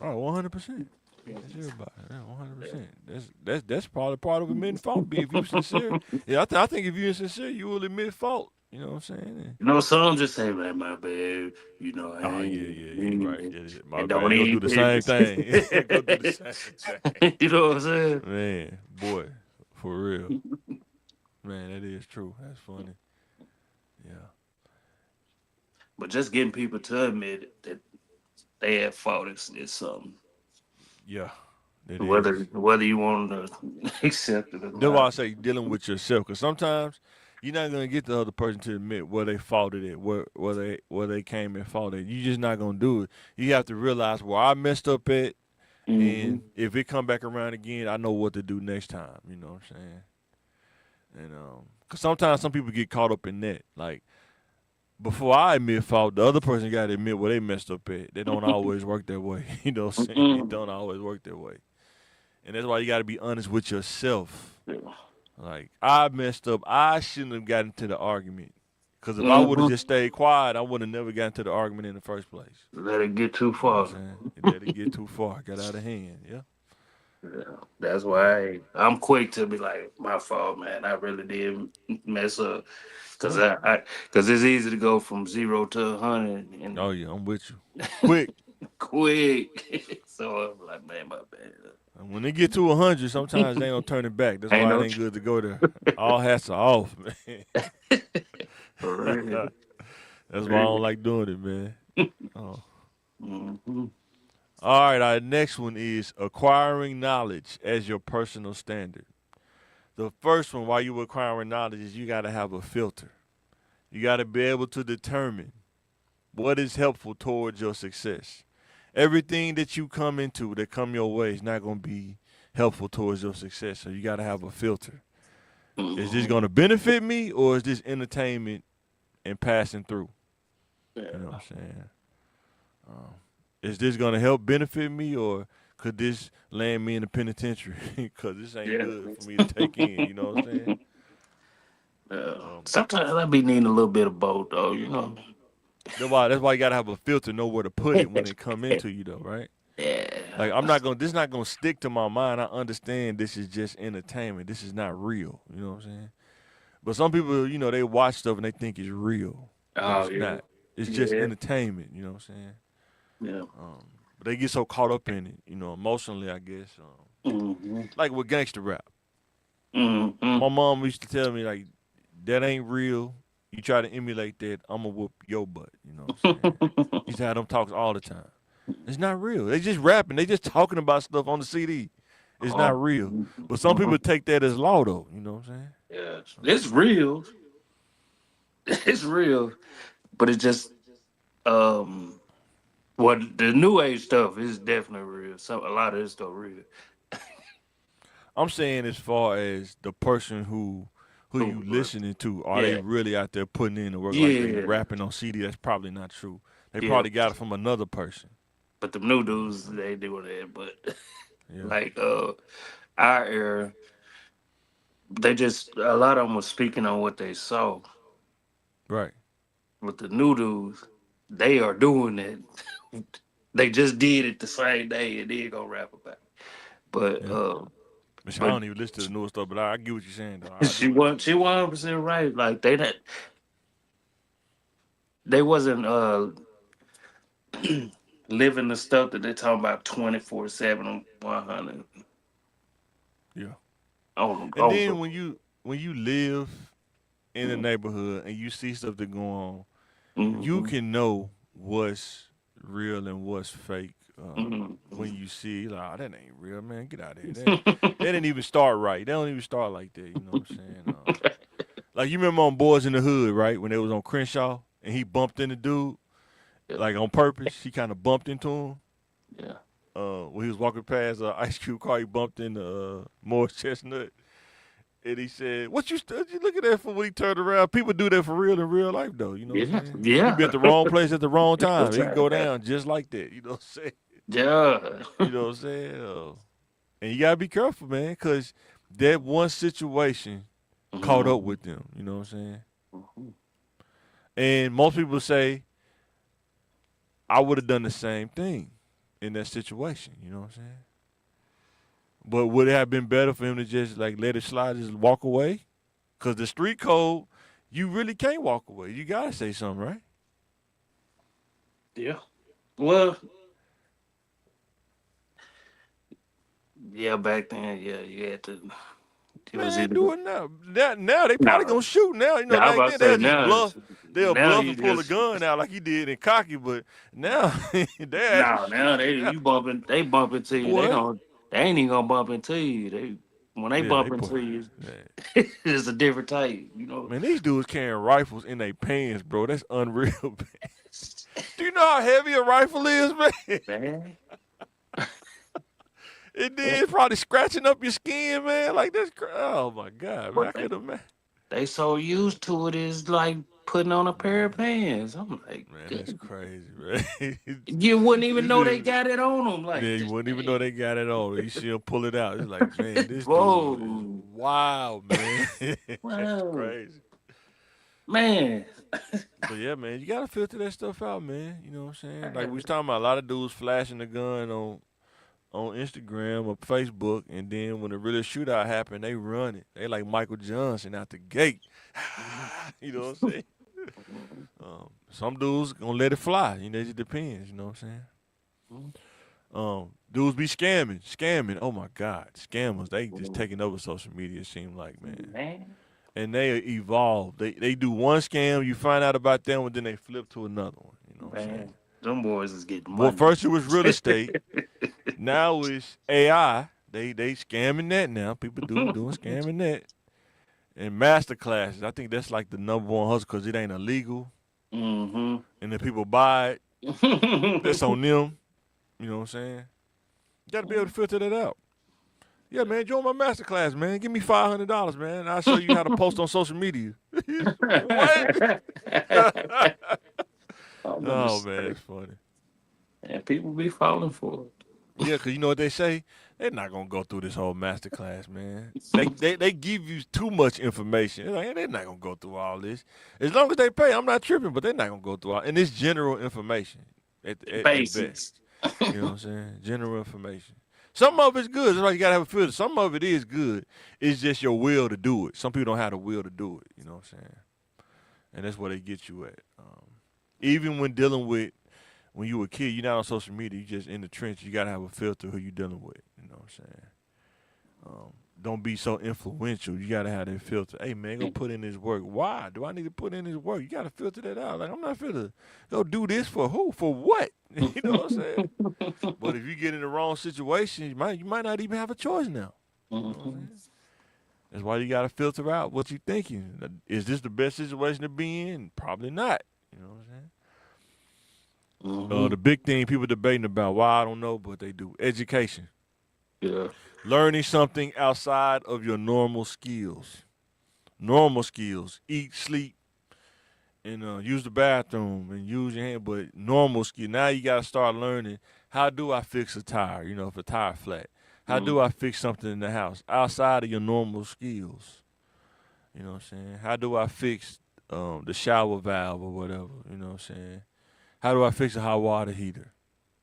Oh, 100%. Be sincere about it. Yeah, 100%. That's probably part of admitting fault. Be if you sincere. Yeah, I think if you're sincere, you will admit fault. You know what I'm saying? You know, some just say, like, my bad, you know, I Oh yeah, ain't, yeah, yeah. Right. Yeah, yeah. My and bad. don't You gonna do eat the same it. thing. Go do the same thing. You know what I'm saying? Man, boy, for real. Man, that is true. That's funny. Yeah. But just getting people to admit that they have fault is something. Yeah. It is. Whether you want to accept it or That's why I not. say dealing with yourself, because sometimes you're not gonna get the other person to admit where they faulted it, where they came and faulted it. You're just not gonna do it. You have to realize where I messed up at, Hmm. and if it come back around again, I know what to do next time. You know what I'm saying? And cause sometimes some people get caught up in that. Like before I admit fault, the other person got to admit where they messed up at. They don't always work that way. You know what I'm saying? It don't always work that way, and that's why you got to be honest with yourself. Like I messed up. I shouldn't have gotten to the argument. Cause if I would have Hmm. just stayed quiet, I would have never gotten to the argument in the first place. Let it get too You know what I'm far. saying? It let it get too far. Got out of hand. Yeah. Yeah, that's why I'm quick to be like, my fault, man. I really did mess up. Cause Right. cause it's easy to go from 0 to 100 and Oh yeah, I'm with you. Quick. quick. So I'm like, man, my bad. And when they get to 100, sometimes they don't turn it back. That's Ain't why it no ain't good to go there. All hats are off, man. for real. That's why I Real. don't like doing it, man. Oh. Hmm. All right, our next one is acquiring knowledge as your personal standard. The first one, while you acquiring knowledge, is you got to have a filter. You got to be able to determine what is helpful towards your success. Everything that you come into that come your way is not going to be helpful towards your success. So you got to have a filter. Is this Hmm. going to benefit me or is this entertainment and passing through? You know Yeah. what I'm saying? Um, is this going to help benefit me or could this land me in the penitentiary? Because this ain't Yeah. good for me to take in. You know what I'm saying? Yeah. Um, Sometimes I be needing a little bit of both, though. You know. that's why you got to have a filter, know where to put it when it come into you, though, right? Yeah. Like I'm not gonna. This is not gonna stick to my mind. I understand this is just entertainment. This is not real. You know what I'm saying? But some people, they watch stuff and they think it's real, but Oh it's yeah. not. It's just Yeah. entertainment. You know what I'm saying? Yeah. But they get so caught up in it, emotionally, I guess. Hmm. Like with gangster rap, Hmm. my mom used to tell me like, that ain't real. You try to emulate that, I'ma whoop your butt. You know what I'm saying? She used to have them talks all the time. It's not real. They just rapping. They just talking about stuff on the CD. It's Oh, not real. But some people take that as law, though. You know what I'm saying? yeah, it's real. It's real, but it's just um, what the new age stuff is definitely real. So a lot of this stuff real. I'm saying as far as the person who Oh, you but listening to, are they yeah, really out there putting in the work like they yeah, rapping on CD? That's probably not true. They yeah. probably got it from another person. But the new dudes they doing that. But Yeah. like our era, they just a lot of them was speaking on what they saw. Right. With the new dudes, they are doing it. They just did it the same day and then go rap about it. But Yeah. Which I but don't even listen to the newer stuff, but I get what you're saying though. I she do. was she 100% right. Like they wasn't living the stuff that they talking about 24/7 on 100 Yeah. And on the then when you live in the neighborhood and you see stuff that go on, you mm-hmm, can know what's real and what's fake. mm-hmm. When you see, like, oh, that ain't real, man. Get out of here. They didn't even start right. They don't even start like that. You know what I'm saying? Like you remember on Boys in the Hood, right? When they was on Crenshaw and he bumped into dude, Yeah, like on purpose. He kind of bumped into him. yeah. When he was walking past Ice Cube car, he bumped into Morris Chestnut. And he said, "What you looking at for?" When he turned around, people do that for real in real life, though. You know what I'm Yeah, saying? You yeah. be at the wrong place at the wrong time. That's It can right. go down just like that. You know what I'm saying? Yeah. You know what I'm saying? And you gotta be careful, man, because that one situation caught up Mhm. with them. You know what I'm saying? Mhm. And most people say I would have done the same thing in that situation. You know what I'm saying? But would it have been better for him to just like let it slide, just walk away? Cause the street code, you really can't walk away. You gotta say something, right? Yeah. Well, yeah, back then, yeah, you had to. It was Man, either do it now. Now they probably no. gonna shoot. Now you know I was back about then to say they'll just now. bluff. They'll Now bluff you and pull a just gun out like he did in cocky. But now they actually no. Now shoot. they Now, you bumping. They bump into you. They boy. don't. They ain't even gonna bump into you. They when they Yeah, they bump put. into you, Yeah. it's a different type. You know. Man, these dudes carrying rifles in their pants, bro. That's unreal. Man. Do you know how heavy a rifle is, man? Man, It did probably scratching up your skin, man. Like that's oh my god, man. I but could imagine. they so used to it is like putting on a pair of Man, pants. I'm like, man, that's good. crazy, man. You wouldn't even This know they is- got it on them. yeah, Like, you this, wouldn't even know man. they got it on. You see them pull it out. It's like, man, this dude is Whoa, wild, man. That's wow, crazy. man. But yeah, man, you gotta filter that stuff out, man. You know what I'm saying? Like we was talking about, a lot of dudes flashing the gun on Instagram or Facebook, and then when the real shootout happen, they run it. They like Michael Johnson out the gate. You know what I'm saying? Some dudes gonna let it fly. You know, it just depends. You know what I'm saying? Dudes be scamming. Oh my God, scammers. They just taking over social media. It seem like, man, Man, and they evolve. They do one scam, you find out about them, and then they flip to another one. You know what I'm saying? man, them boys is getting Well, money. first it was real estate. Now it's AI. They scamming that now. People doing scamming that. And master classes. I think that's like the number one hustle because it ain't illegal. Mm-hmm. And then people buy it. That's on them. You know what I'm saying? You got to be able to filter that out. Yeah, man, join my master class, man. Give me $500, man. I'll show you how to post on social media. What? I'm gonna Oh, man, say, it's funny. and people be falling for Yeah, because you know what they say? They're not going to go through this whole master class, man. They give you too much information. They're, like, they're not going to go through all this. As long as they pay, I'm not tripping, but they're not going to go through all. And it's general information it. at Basics. best. You know what I'm saying? General information. Some of it's good. That's why you gotta have a filter. Some of it is good. It's just your will to do it. Some people don't have the will to do it. You know what I'm saying? And that's where they get you at. Even when dealing with when you a kid, you're not on social media. You just in the trench. You gotta have a filter who you dealing with. You know what I'm saying? Don't be so influential. You gotta have that filter. Hey man, go put in this work. Why do I need to put in this work? You gotta filter that out. Like I'm not finna go do this for who? For what? You know what I'm saying? But if you get in the wrong situation, you might not even have a choice now. You know what I'm Mhm. saying? That's why you gotta filter out what you thinking. Is this the best situation to be in? Probably not. You know what I'm saying? The Mhm. big thing people debating about, why I don't know, but they do. Education. Yeah. Learning something outside of your normal skills. Normal skills. Eat, sleep, and use the bathroom and use your hand. But normal skill. Now you gotta start learning. How do I fix a tire? You know, if a tire flat. How Mhm. do I fix something in the house outside of your normal skills? You know what I'm saying? How do I fix the shower valve or whatever? You know what I'm saying? How do I fix a hot water heater?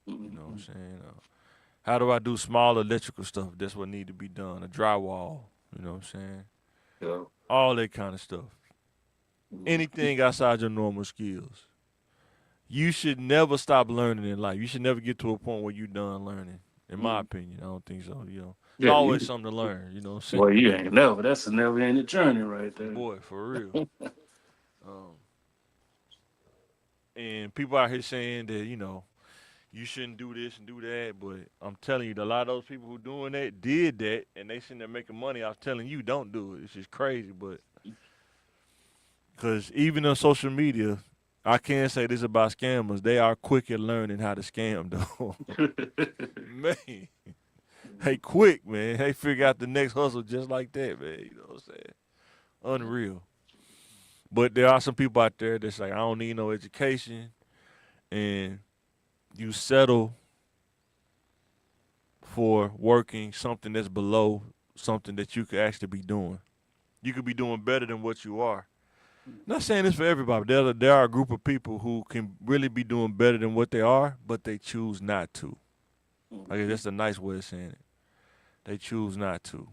You know what I'm Mhm. saying? How do I do small electrical stuff? That's what need to be done. A drywall. You know what I'm saying? Yeah. All that kind of stuff. Mhm. Anything outside your normal skills. You should never stop learning in life. You should never get to a point where you're done learning. In my Mhm. opinion, I don't think so. You know, it's Yeah. always You. something to learn. You know what I'm Well, you ain't never. That's a never-ending journey right saying? there. Boy, for real. Um, and people out here saying that you shouldn't do this and do that, but I'm telling you, a lot of those people who doing that did that, and they sitting there making money. I was telling you, don't do it. It's just crazy, but because even on social media, I can't say this about scammers. They are quick at learning how to scam, though. Man, hey, quick, man. They figure out the next hustle just like that, man. You know what I'm saying? Unreal. But there are some people out there that's like, I don't need no education, and you settle for working something that's below something that you could actually be doing. You could be doing better than what you are, Not saying this for everybody. There are a group of people who can really be doing better than what they are, but they choose not to. I guess Mhm. that's a nice way of saying it. They choose not to.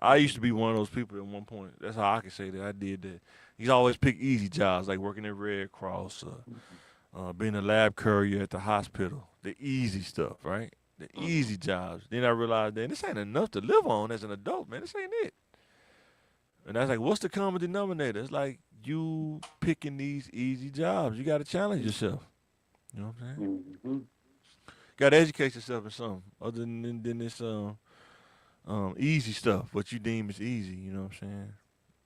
I used to be one of those people at one point. That's how I can say that I did that. He's always pick easy jobs like working at Red Cross, being a lab courier at the hospital. The easy stuff, right? The easy jobs. Then I realized that this ain't enough to live on as an adult, man. This ain't it. And I was like, what's the common denominator? It's like you picking these easy jobs. You got to challenge yourself. You know what I'm saying? Mhm. Got to educate yourself in something other than this easy stuff. What you deem is easy. You know what I'm saying?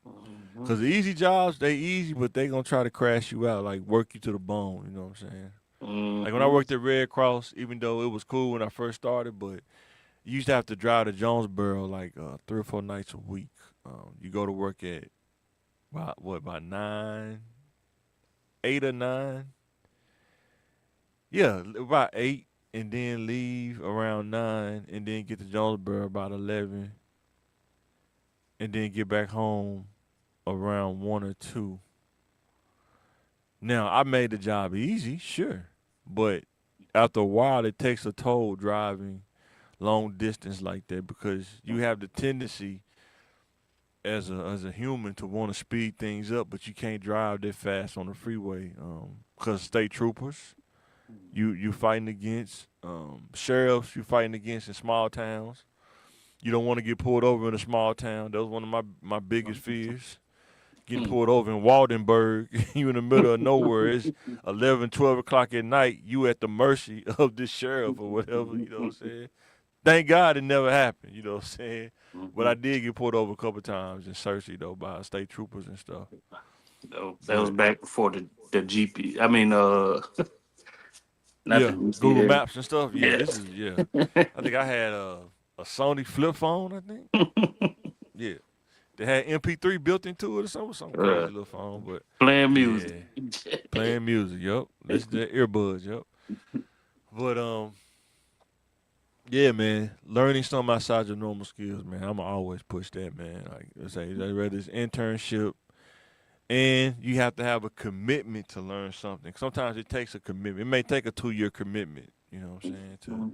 Mhm. Cause the easy jobs, they easy, but they gonna try to crash you out, like work you to the bone. You know what I'm saying? Like when I Mhm. worked at Red Cross, even though it was cool when I first started, but you used to have to drive to Jonesboro like 3 or 4 nights a week. You go to work at about 8 or 9, yeah, about 8, and then leave around 9, and then get to Jonesboro about 11, and then get back home around 1 or 2. Now I made the job easy, sure, but after a while, it takes a toll driving long distance like that because you have the tendency as a human to want to speed things up, but you can't drive that fast on the freeway because state troopers you fighting against, sheriffs you fighting against in small towns. You don't want to get pulled over in a small town. That was one of my biggest fears. Getting Mhm. pulled over in Waldenburg, you in the middle of nowhere. It's 11, 12 o'clock at night. You at the mercy of this sheriff or whatever. You know what I'm saying? Thank God it never happened. You know what I'm saying? But I Mhm. did get pulled over a couple times in Searcy though by state troopers and stuff. That was But back before the GP. I mean, not the yeah, Google GCS. Maps and stuff. Yeah, Yeah. this is yeah. I think I had a Sony flip phone. I think yeah. They had MP3 built into it or something. Some crazy uh, little phone. But playing music. yeah, playing music. Yup. Listen to earbuds. Yup. But yeah, man. Learning something outside your normal skills, man. I'ma always push that, man. Like I say, whether it's internship, and you have to have a commitment to learn something. Sometimes it takes a commitment. It may take a 2 year commitment. You know what I'm saying, to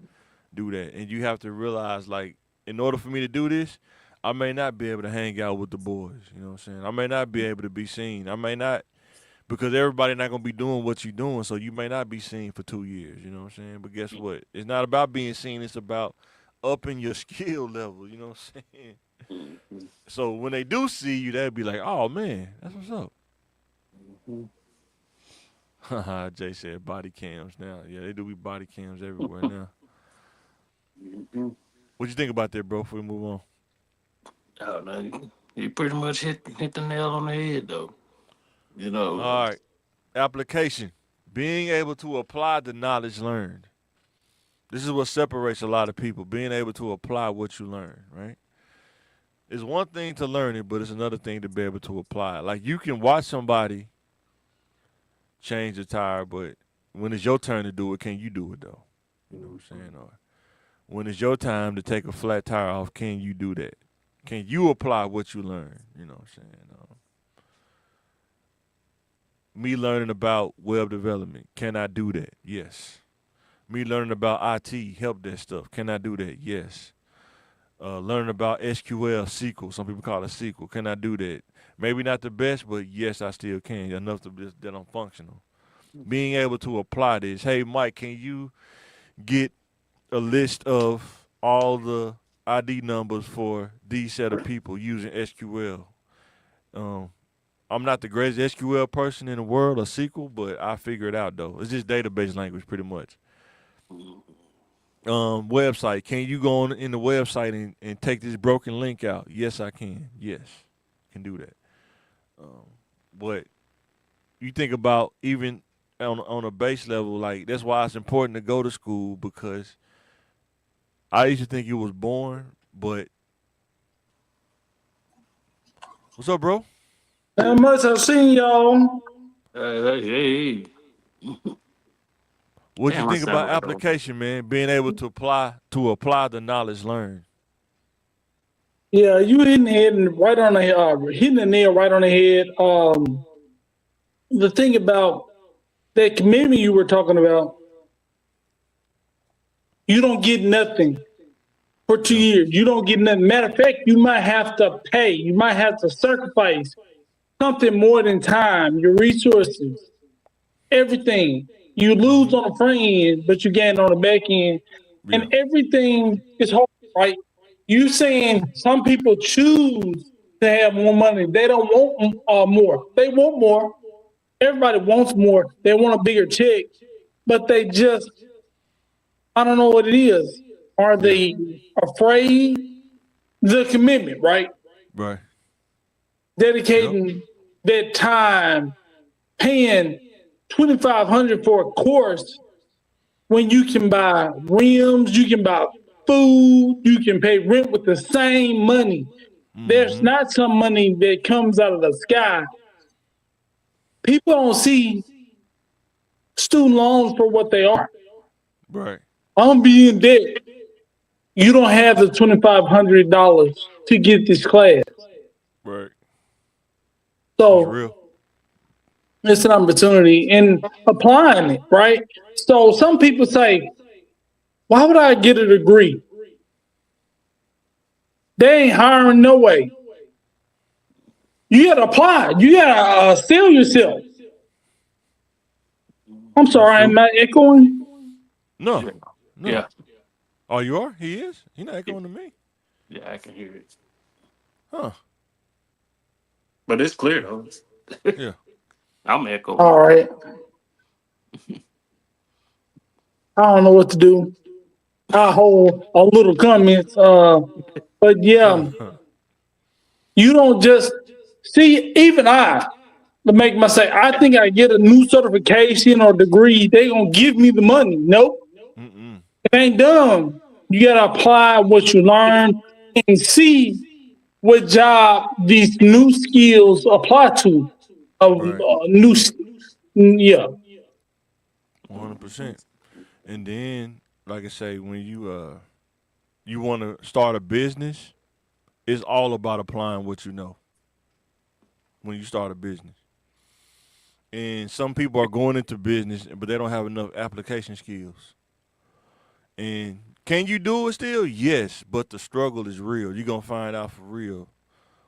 do that, and you have to realize, like, in order for me to do this, I may not be able to hang out with the boys. You know what I'm saying? I may not be able to be seen. I may not, because everybody not gonna be doing what you're doing, so you may not be seen for 2 years. You know what I'm saying? But guess what? It's not about being seen. It's about upping your skill level. You know what I'm saying? So when they do see you, they'll be like, "Oh man, that's what's up." Haha, Jay said body cams now. Yeah, they do be body cams everywhere now. What you think about that, bro? Before we move on. Oh no, you pretty much hit the nail on the head though. You know, All right, application. Being able to apply the knowledge learned. This is what separates a lot of people. Being able to apply what you learn, right? It's one thing to learn it, but it's another thing to be able to apply it. Like you can watch somebody change a tire, but when it's your turn to do it, can you do it though? You know what I'm saying? Or when it's your time to take a flat tire off, can you do that? Can you apply what you learn? You know what I'm saying? Me learning about web development, can I do that? Yes. Me learning about IT, help desk stuff, can I do that? Yes. Learning about SQL, SQL, some people call it SQL, can I do that? Maybe not the best, but yes, I still can. Enough to that I'm functional. Being able to apply this. Hey, Mike, can you get a list of all the ID numbers for these set of people using SQL? Um, I'm not the greatest SQL person in the world or SQL, but I figure it out though. It's just database language pretty much. Website. Can you go on in the website and take this broken link out? Yes, I can. Yes, can do that. Um, but you think about even on a base level, like that's why it's important to go to school because I used to think it was boring, but what's up, bro? How much I've seen y'all. hey, What you damn, I think sound about like a application, man? Being able to apply the knowledge learned. Yeah, you hitting the head and right on the hitting the nail right on the head. The thing about that commitment you were talking about, you don't get nothing for 2 years. You don't get nothing. Matter of fact, you might have to pay. You might have to sacrifice something more than time, your resources, everything. You lose on the front end, but you gain on the back end, Yeah. and everything is hard, right? You saying some people choose to have more money. They don't want more. They want more. Everybody wants more. They want a bigger check, but they just, I don't know what it is. Are Yeah. they afraid? The commitment, right? Right. Yep. Dedicating that time, paying $2,500 for a course when you can buy rims, you can buy food, you can pay rent with the same money. There's not some money that comes out of the sky. People don't see student loans for what they are. Right. I'm being debt. You don't have the $2,500 to get this class. Right. It's So real. it's an opportunity in applying it, right? So some people say, why would I get a degree? They ain't hiring no way. You got to apply. You got to sell yourself. I'm sorry, am I echoing? No. No. Yeah, Oh, you are? He is? He's not echoing to me. yeah, I can hear it, Huh. but it's clear though. Yeah. I'm echoing. All right. I don't know what to do. I hold a little comments. But yeah, you don't just see, even to make my say, I think I get a new certification or degree, they gonna give me the money. Nope. It ain't done. You gotta apply what you learn and see what job these new skills apply to. Right. Yeah. 100%. And then, like I say, when you want to start a business, it's all about applying what you know when you start a business. And some people are going into business, but they don't have enough application skills. And can you do it still? Yes, but the struggle is real. You're gonna find out for real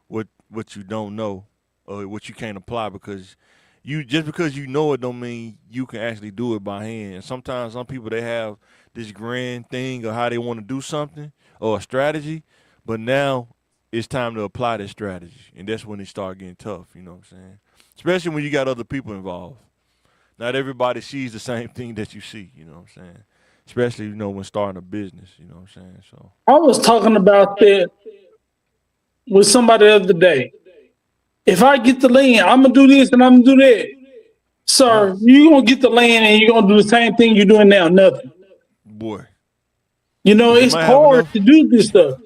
what you don't know or what you can't apply because because you know it don't mean you can actually do it by hand. And sometimes some people they have this grand thing of how they want to do something or a strategy, but now it's time to apply that strategy. And that's when it start getting tough, you know what I'm saying? Especially when you got other people involved. Not everybody sees the same thing that you see, you know what I'm saying? Especially, when starting a business, you know what I'm saying? So I was talking about that with somebody the other day. If I get the land, I'm gonna do this and I'm gonna do that. Sir, you gonna get the land and you're gonna do the same thing you're doing now, nothing. boy. It's might have hard enough- to do this stuff.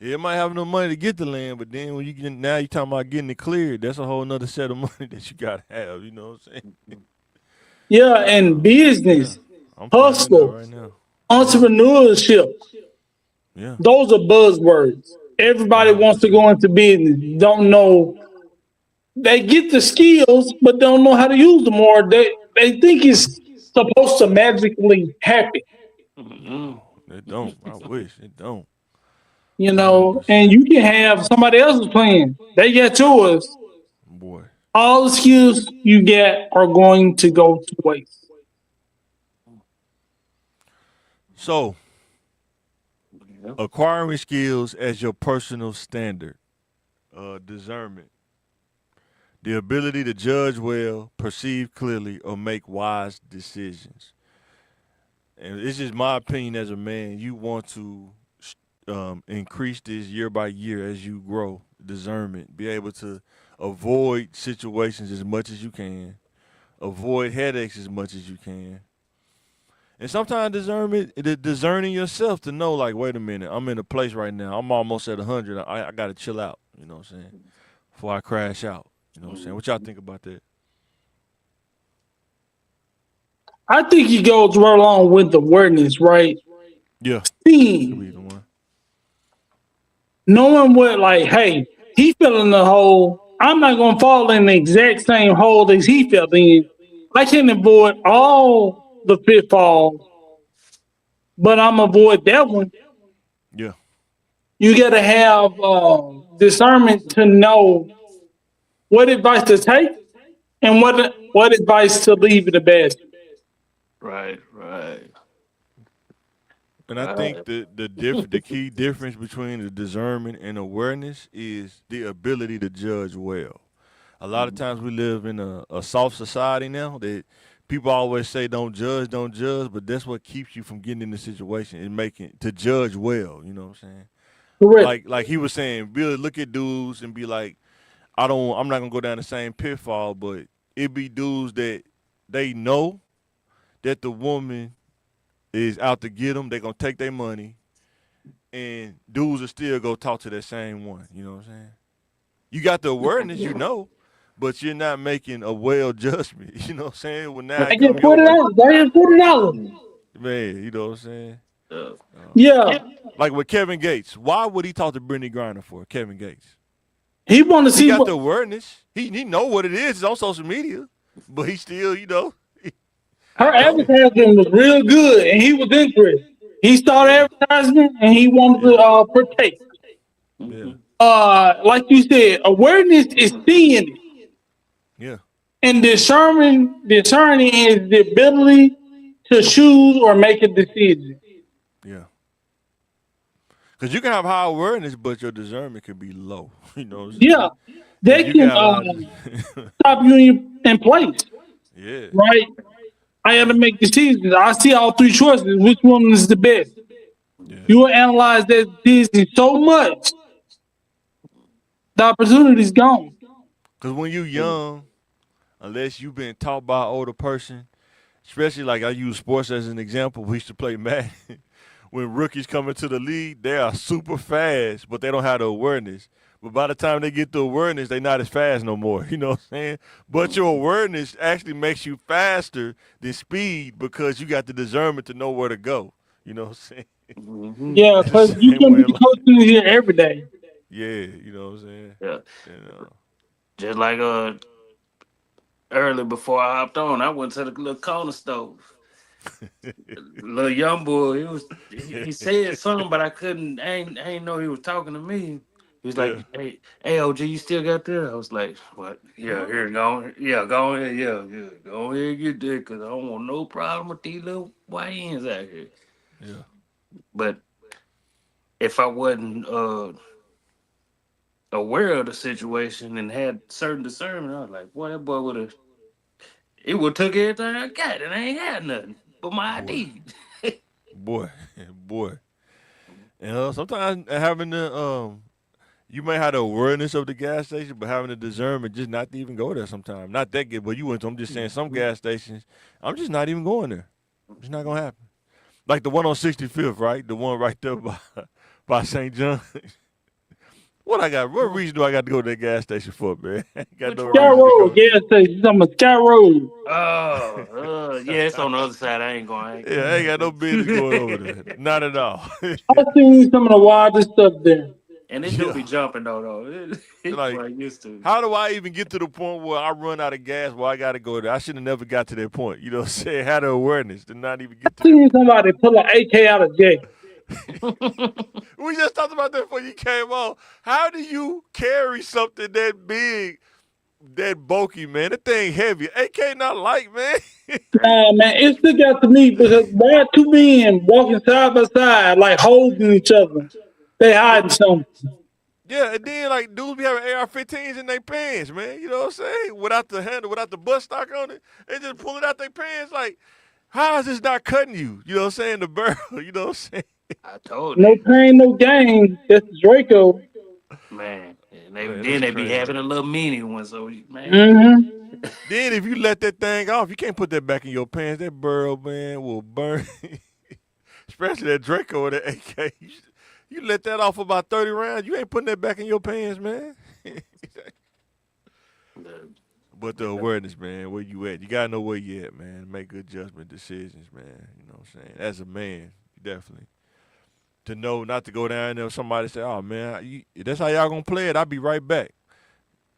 Yeah, it might have no money to get the land, but then when now you're talking about getting it cleared, that's a whole nother set of money that you gotta have, you know what I'm saying? Yeah, and business, I'm finding that hustle, out right now. entrepreneurship, Yeah. those are buzzwords. Everybody wants to go into business, don't know. They get the skills, but don't know how to use them, or they think it's supposed to magically happen, It don't. I wish it don't. and you can have somebody else's plan. They get yours. Boy. All the skills you get are going to go to waste. So acquiring skills as your personal standard, discernment, the ability to judge well, perceive clearly, or make wise decisions. And it's just my opinion as a man. You want to increase this year by year as you grow. Discernment, be able to avoid situations as much as you can, avoid headaches as much as you can. And sometimes discerning yourself to know, like, wait a minute, I'm in a place right now. I'm almost at 100. I got to chill out, you know what I'm saying, before I crash out. You know what I'm saying? What y'all think about that? I think he goes right along with awareness, right? Yeah. Seeing, Could be the one. knowing what, like, hey, he fell in the hole. I'm not gonna fall in the exact same hole as he fell in. I can avoid all the pitfalls, but I'm avoid that one. Yeah. You got to have discernment to know what advice to take and what advice to leave in the basket. Right, right. And I think the key difference between the discernment and awareness is the ability to judge well. A lot of times we live in a soft society now that people always say don't judge, but that's what keeps you from getting in the situation and making to judge well, you know what I'm saying? Correct. Like he was saying, Billy look at dudes and be like, I'm not gonna go down the same pitfall, but it be dudes that they know that the woman is out to get them, they gonna take their money, and dudes will still go talk to that same one. You know what I'm saying? You got the awareness, you know, but you're not making a well judgment. You know what I'm saying? When now I it get come your $40. way, I get $40. man. You know what I'm saying? Uh, Yeah, Like with Kevin Gates, why would he talk to Brittany Griner for? Kevin Gates, he want to he see got what the awareness. He know what it is. It's on social media, but he still, her I told advertisement was real good, and he was interested. He yeah, started advertisement, and he wanted yeah, to partake. you. yeah, Like you said, awareness is seeing it, yeah, and discerning is the ability to choose or make a decision. yeah. Because you can have high awareness, but your discernment can be low. You know what I'm saying? Yeah, And that you can can have high. stop you in place, Yeah, right? I have to yeah, make decisions. I see all three choices. Which one is the best? yeah. You will analyze that decision so much, the opportunity's gone. Because when you young, unless you've been taught by an older person, especially like I use sports as an example. We used to play Madden. When rookies come into the league, they are super fast, but they don't have the awareness. But by the time they get the awareness, they're not as fast no more. You know what I'm saying? But your awareness actually makes you faster than speed because you got the discernment to know where to go. You know what I'm saying? Hmm. Yeah, That's the because you same can way be in life. coaching here every day. Yeah, you know what I'm saying? Yeah, And, just like early before I hopped on, I went to the little corner store. Little young boy, he said something, but I couldn't. I ain't know he was talking to me. He was like, yeah. hey, OG, you still got that?" I was like, "What? Yeah, here, go, yeah, go ahead, yeah, go ahead, and get that, cause I don't want no problem with these little YNs out here." Yeah. But if I wasn't aware of the situation and had certain discernment, I was like, "Boy, that boy would have, it would took everything I got, and I ain't had nothing but my Boy. ID." Boy. Boy. And sometimes having the you may have the awareness of the gas station, but having the discernment just not to even go there sometimes. Not that good, but you went to, I'm just saying some gas stations, I'm just not even going there. It's not gonna happen. Like the one on 65th, right? The one right there by by St. John. What reason do I got to go to that gas station for, man? I ain't got Which no Sky one? reason to Road, go. gas station. I'm a Sky Road. Oh, yeah, it's on the other side. I ain't going. I ain't Yeah, I ain't got no business going over there. going. Not at all. I've seen some of the wildest stuff there. And it do Yeah. be jumping though. It's Like, what I used to. how do I even get to the point where I run out of gas where I got to go there? I should have never got to that point. You know what I'm saying? Had the awareness to not even get I've to that seen point. somebody pull an AK out of jail. We just talked about that before you came on. How do you carry something that big, that bulky, man? That thing heavy. AK not light, man. Nah, man, it stuck out to me because why two men walking side by side, like holding each other? They Yeah. hiding something. Yeah, and then like dudes be having AR-15s in their pants, man. You know what I'm saying? Without the handle, without the butt stock on it, they just pull it out their pants. Like, how is this not cutting you? You know what I'm saying? The barrel. You know what I'm saying? I told No you, pain, no gain. That's Draco. man. And Man, then that's they be crazy. having a little mini one. So man, Mm-hmm. Then if you let that thing off, you can't put that back in your pants. That barrel, man, will burn. Especially that Draco or that AK. You let that off about 30 rounds, you ain't putting that back in your pants, man. the, But the awareness, man, where you at? You gotta know where you at, man. Make good judgment decisions, man. You know what I'm saying? As a man, definitely. to know not to go down there. Somebody say, "Oh man, that's how y'all gonna play it." I'll be right back.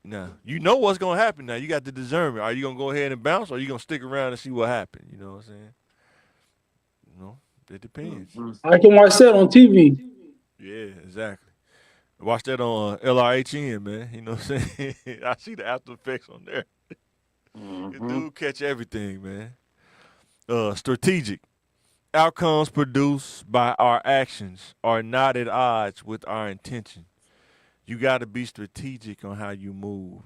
Now you know what's gonna happen. Now you got the discernment. Are you gonna go ahead and bounce, or are you gonna stick around and see what happens? You know what I'm saying? You know, it depends. Mhm. I can watch that on TV. Yeah, exactly. Watch that on LRHN, man. You know what I'm saying? I see the after effects on there. The Mhm. dude catch everything, man. Strategic. Outcomes produced by our actions are not at odds with our intention. You got to be strategic on how you move.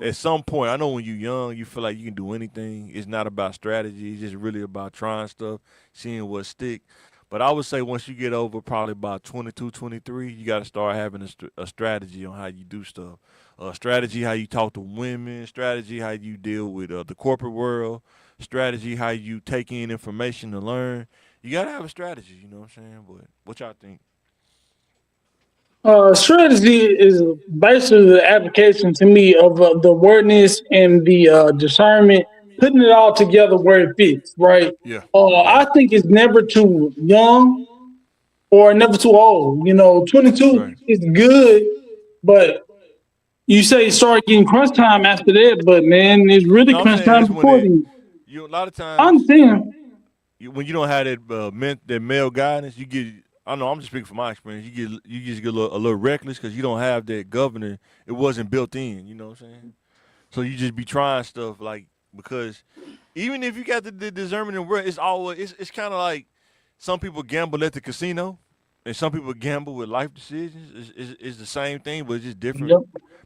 At some point, I know when you're young, you feel like you can do anything. It's not about strategy. It's just really about trying stuff, seeing what stick. But I would say once you get over probably about 22, 23, you got to start having a strategy on how you do stuff. Strategy how you talk to women. Strategy how you deal with the corporate world. Strategy how you take in information to learn. You got to have a strategy. You know what I'm saying? But what y'all think? Strategy is basically the application to me of the awareness and the discernment, putting it all together where it fits, right? Yeah. Yeah. I think it's never too young or never too old. 22 Right. is good, but you say start getting crunch time after that, but man, it's really No, I'm crunch saying time it's when before it. then. You a lot of I times understand. when you don't have that that male guidance, you get. I know I'm just speaking from my experience. You just get a little reckless because you don't have that governing. It wasn't built in. You know what I'm saying? So you just be trying stuff like because even if you got the discernment and it's always it's kind of like some people gamble at the casino and some people gamble with life decisions. It's the same thing, but it's just different Yep.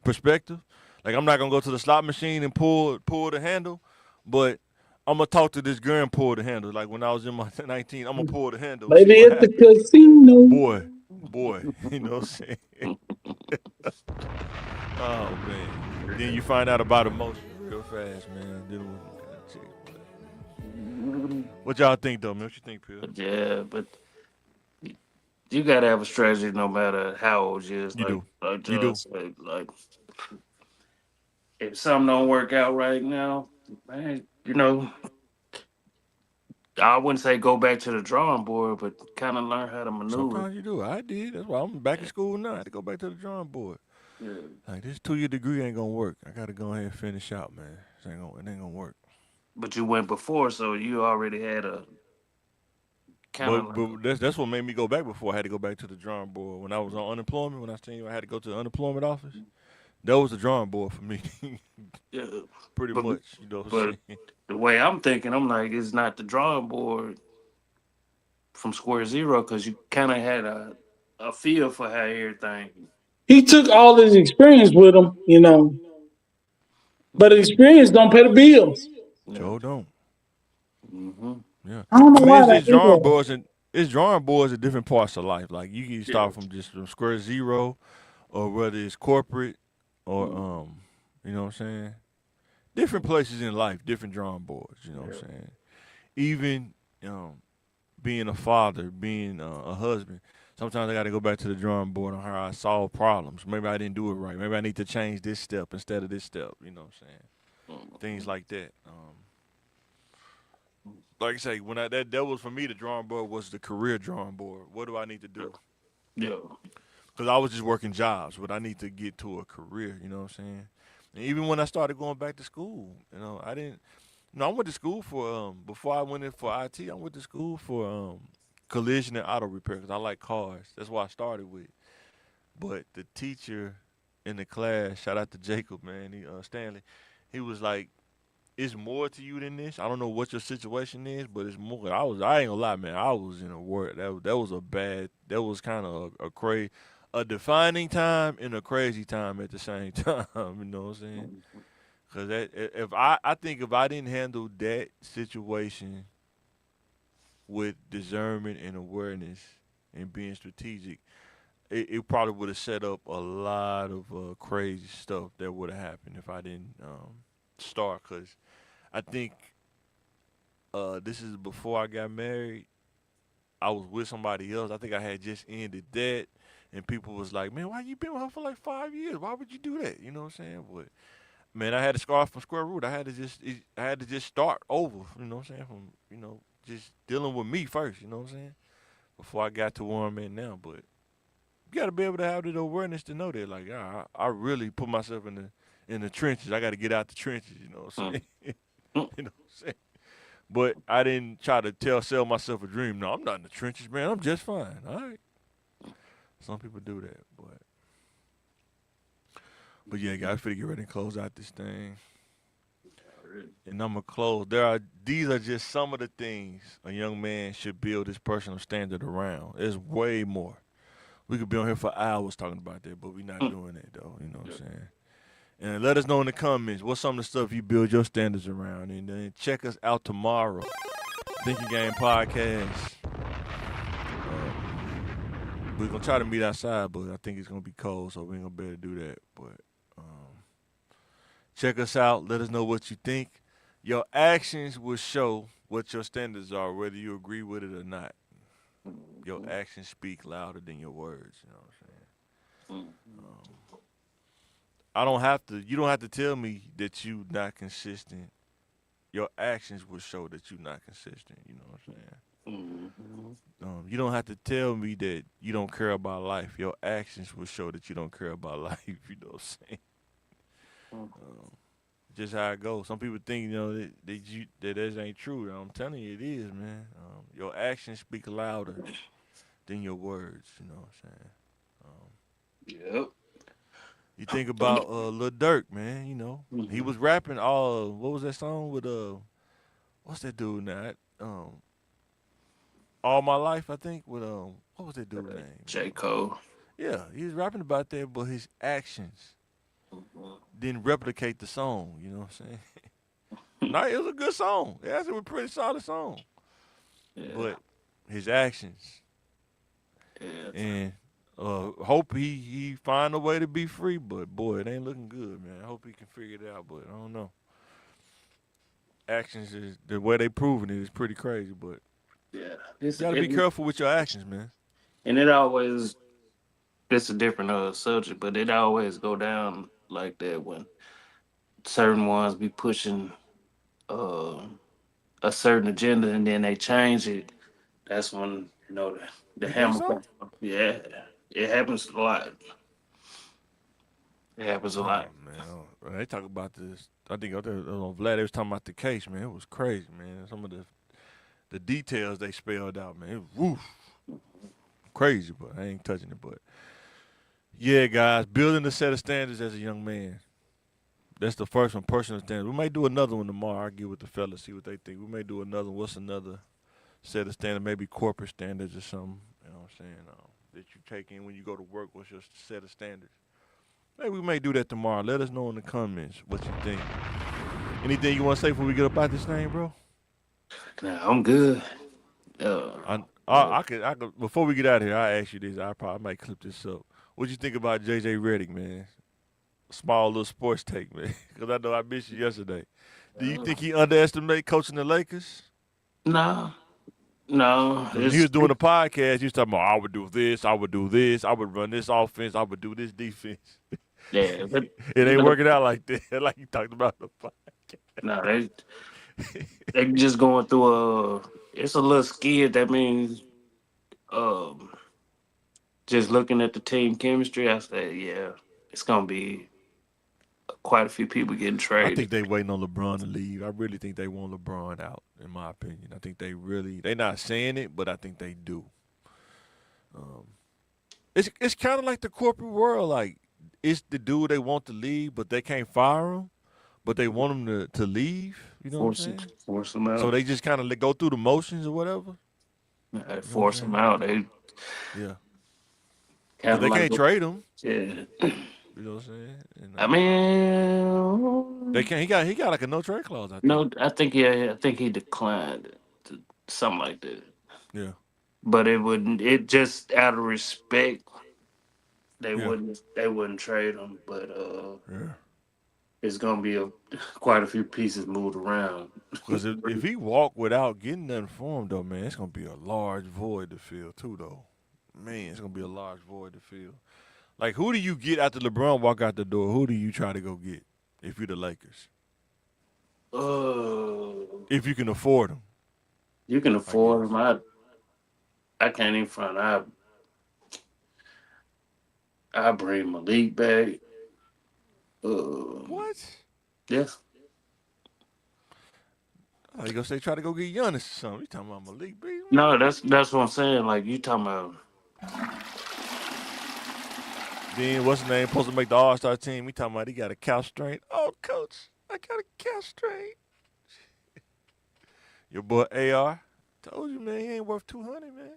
perspective. Like I'm not gonna go to the slot machine and pull the handle, but I'm gonna talk to this girl and pull the handle. Like when I was in my 19, I'm gonna pull the handle and see Maybe what at the happens. casino. Boy, you know what I'm saying? Oh man. Then you find out about emotion real fast, man. Dealing with them kind of chicks. But what y'all think though, man? What you think, Phil? Yeah, but you gotta have a strategy no matter how old you is. You Like do. like You John do. said, like if something don't work out right now, man, I wouldn't say go back to the drawing board, but kind of learn how to maneuver. Sometimes you do. I did. That's why I'm back in school now. I had to go back to the drawing board. Yeah. Like this 2 year degree ain't gonna work. I gotta go ahead and finish out, man. It ain't gonna work. But you went before, so you already had a kind But of like but that's what made me go back before. I had to go back to the drawing board when I was on unemployment. When I was telling you I had to go to the unemployment office. That was the drawing board for me, yeah. pretty But much. You know what but I'm saying? the way I'm thinking, I'm like, it's not the drawing board from Square Zero because you kind of had a feel for how everything. He took all his experience with him, but experience don't pay the bills. Yeah. Joe don't. Hmm. Yeah, I don't I know mean why it's, that it's drawing is. boards and it's drawing boards at different parts of life. Like you can Yeah. start from just from square zero, or whether it's corporate, or Mm. you know what I'm saying. Different places in life, different drawing boards. You know what Yeah. I'm saying. Even um, being a father, being a husband. Sometimes I got to go back to the drawing board on how I solve problems. Maybe I didn't do it right. Maybe I need to change this step instead of this step. You know what I'm saying. Things Mhm. like that. Like I say, when that was for me, the drawing board was the career drawing board. What do I need to do? Yeah. Because I was just working jobs, but I need to get to a career. You know what I'm saying? And even when I started going back to school, I didn't. No, I went to school for before I went in for IT. I went to school for collision and auto repair because I like cars. That's what I started with. But the teacher in the class, shout out to Jacob, man, Stanley, he was like, it's more to you than this. I don't know what your situation is, but it's more. I ain't gonna lie, man. I was in a word that was kind of a defining time and a crazy time at the same time. You know what I'm saying? Mhm. Because I think if I didn't handle that situation with discernment and awareness and being strategic, it probably would have set up a lot of crazy stuff that would have happened if I didn't start. Because I think this is before I got married. I was with somebody else. I think I had just ended that, and people was like, "Man, why you been with her for like 5 years? Why would you do that?" You know what I'm saying? But man, I had to start from square root. I had to just start over. You know what I'm saying? From just dealing with me first. You know what I'm saying? before I got to where I'm at now. But you got to be able to have the awareness to know that, like, I really put myself in the trenches. I got to get out the trenches. You know what I'm saying? Mm. You know what I'm saying? But I didn't try to sell myself a dream. No, I'm not in the trenches, man. I'm just fine. All right. Some people do that, but yeah, guys, finna get ready and close out this thing. And I'm gonna close. These are just some of the things a young man should build his personal standard around. There's way more. We could be on here for hours talking about that, but we're not doing that though. You know what I'm saying? And let us know in the comments what's some of the stuff you build your standards around. And then check us out tomorrow. Thinking Game Podcast. We're gonna try to meet outside, but I think it's gonna be cold, so we ain't gonna be able to do that. But check us out. Let us know what you think. Your actions will show what your standards are, whether you agree with it or not. Your actions speak louder than your words. You know what I'm saying? I don't have to. You don't have to tell me that you not consistent. Your actions will show that you're not consistent. You know what I'm saying? You don't have to tell me that you don't care about life. Your actions will show that you don't care about life. You know what I'm saying? Just how it goes. Some people think that this ain't true. I'm telling you, it is, man. Your actions speak louder than your words. You know what I'm saying? Yep. You think about Lil Durk, man. You know he was rapping all. What was that song with what's that dude now? All My Life, I think. With what was that dude name? J. Cole. Yeah, he was rapping about that, but his actions didn't replicate the song. You know what I'm saying? No, it was a good song. Yeah, it was a pretty solid song. Yeah. But his actions Yeah. and hope he find a way to be free. But boy, it ain't looking good, man. I hope he can figure it out. But I don't know. Actions is the way they proving it is pretty crazy. But Yeah. you gotta be careful with your actions, man. And it always, it's a different subject, but it always go down like that when certain ones be pushing uh, a certain agenda and then they change it. That's when the You think hammer. so? Yeah, it happens a lot. It happens a Oh lot. man, they talk about this. I think Vlad. They was talking about the case, man. It was crazy, man. Some of the details they spelled out, man. It was woof, crazy, but I ain't touching it. But yeah, guys, building a set of standards as a young man. That's the first one, personal standards. We may do another one tomorrow. I'll get with the fellas, see what they think. We may do another one. What's another set of standards? Maybe corporate standards or something. You know what I'm saying? That you take in when you go to work. What's your set of standards? Maybe we may do that tomorrow. Let us know in the comments what you think. Anything you want to say before we get up out this thing, bro? Nah, I'm good. I could before we get out of here, I ask you this. I might clip this up. What you think about JJ Redick, man? Small little sports take, man. Because I know I missed you yesterday. Do you think he underestimated coaching the Lakers? No, no. When he was doing the podcast, he was talking about I would do this, I would do this, I would run this offense, I would do this defense. Yeah, but It ain't working out like that, like you talked about the podcast. no, they just going through it's a little scared. That means um just looking at the team chemistry, I say, yeah, it's gonna be quite a few people getting I traded. think they waiting on LeBron to leave. I really think they want LeBron out, in my opinion. I think they not saying it, but I think they do. It's kind of like the corporate world. Like it's the dude they want to leave, but they can't fire him, but they want him to leave. You know what I'm saying? Force them out. So they just kind of go through the motions or whatever. Force them out. They Yeah, kind 'cause of they like can't trade him. yeah. You know what I'm saying? And, I mean, they can't. He got like a no trade clause. I think. no, I think he declined something like that. Yeah. But it wouldn't. It just out of respect, they Yeah. wouldn't trade him. But Yeah. it's gonna be quite a few pieces moved around. Because if he walk without getting nothing for him, though, man, it's gonna be a large void to fill too, though. Man, it's gonna be a large void to fill. Like, who do you get after LeBron walk out the door? Who do you try to go get if you're the Lakers? Uh, If you can afford them. you can afford him. I can't even front. I bring Malik back. What? Yes. Oh, you gonna say try to go get Giannis or something? You talking about Malik Beasley? No, that's what I'm saying. Like you talking about. Then what's his name? Supposed to make the All-Star team. We talking about he got a calf strain. Oh, coach, I got a calf strain. Your boy AR told you, man, he ain't worth 200, man.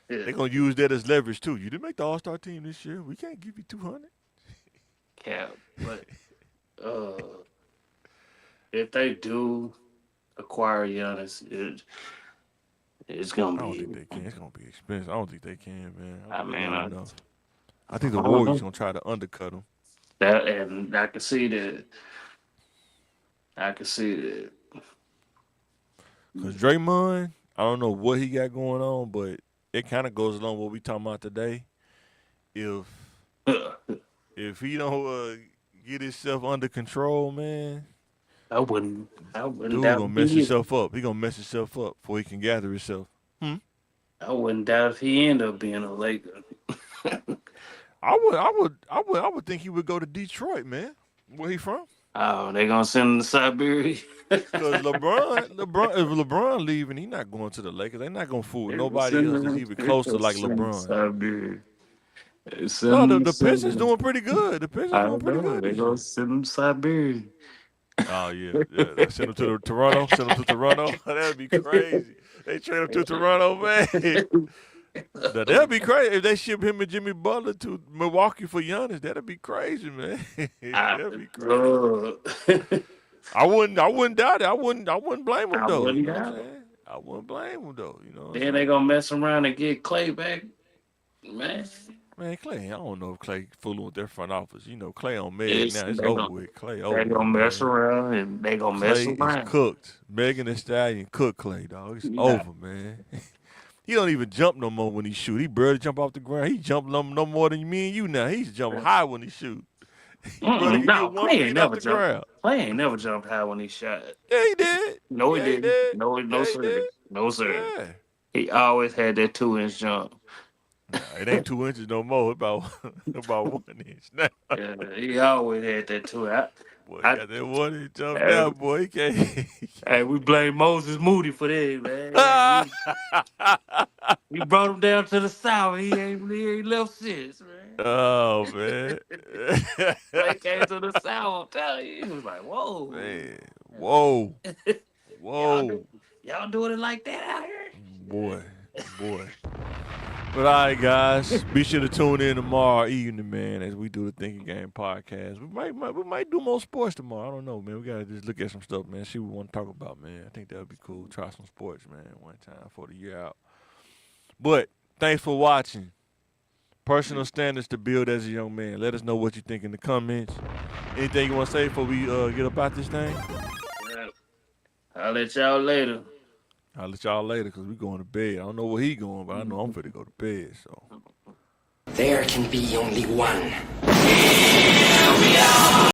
Yeah. They gonna use that as leverage too. You didn't make the All-Star team this year. We can't give you 200. Cap, but if they do acquire Giannis, it's I gonna don't be. think they can. It's gonna be expensive. I don't think they can, man. I mean, don't know. I think the I don't Warriors know. gonna try to undercut them. That, and I can see that. I can see that. Cause Draymond, I don't know what he got going on, but it kind of goes along with what we talking about today. If he don't get himself under control, man, I wouldn't dude doubt gonna mess he. himself up. He gonna mess himself up before he can gather himself. I wouldn't doubt if he end up being a Laker. I would think he would go to Detroit, man. Where he from? Oh, they gonna send him to Siberia. Because if LeBron leaving, he not going to the Lakers. They not gonna fool nobody else that's even close to like LeBron. Siberia. No, the Pistons doing pretty good. The Pistons I doing pretty know good. they this gonna year. send him to Siberia. Oh yeah. Send him to Toronto. Send him to Toronto. That'd be crazy. They trade him to Toronto, man. That'd be crazy if they ship him and Jimmy Butler to Milwaukee for Giannis. That'd be crazy, man. That'd be crazy. I wouldn't doubt it. I wouldn't blame him though. You know what I'm saying? I wouldn't blame him though. You know. Then they gonna mess around and get Clay back, man. Man, Clay, I don't know if Clay fooling with their front office. You know, Clay on Meg Yes, now. It's they over gonna- with. Clay over. They gonna mess man. around and they gonna mess Clay around. is cooked. Megan Thee Stallion cooked Clay, dog. It's Yeah. over, man. He don't even jump no more when he shoot. He barely jump off the ground. He jump no more than me and you now. He's jumping high when he shoot. Brother, he No, get 1 Clay feet ain't off never the jumped. ground. Clay ain't never jumped high when he shot. Yeah, he did. No, he Yeah, he didn't. did. No, Yeah, he sir. did. No, sir. Yeah. He always had that 2-inch jump. Nah, it ain't 2 inches no more. It's about 1 inch now. Yeah, he always had that 2. Boy, he I- got that 1 inch jump Hey. now, boy. He can't. Hey, we blame Moses Moody for that, man. He brought him down to the south. He ain't left since, man. Oh man. Clay came to the south. I'm telling you, he was like, "Whoa, Man. Whoa. Whoa. y'all doing it like that out here?" Boy. But all right, guys, be sure to tune in tomorrow evening, man, as we do the Thinking Game podcast. We might do more sports tomorrow. I don't know, man. We gotta just look at some stuff, man. See what we want to talk about, man. I think that would be cool. Try some sports, man, one time for the year out. But thanks for watching. Personal standards to build as a young man. Let us know what you think in the comments. Anything you want to say before we get up out this thing? Yeah. I'll let y'all later. I'll let y'all later because we going to bed. I don't know where he going, but I know I'm finna go to bed. So. There can be only one.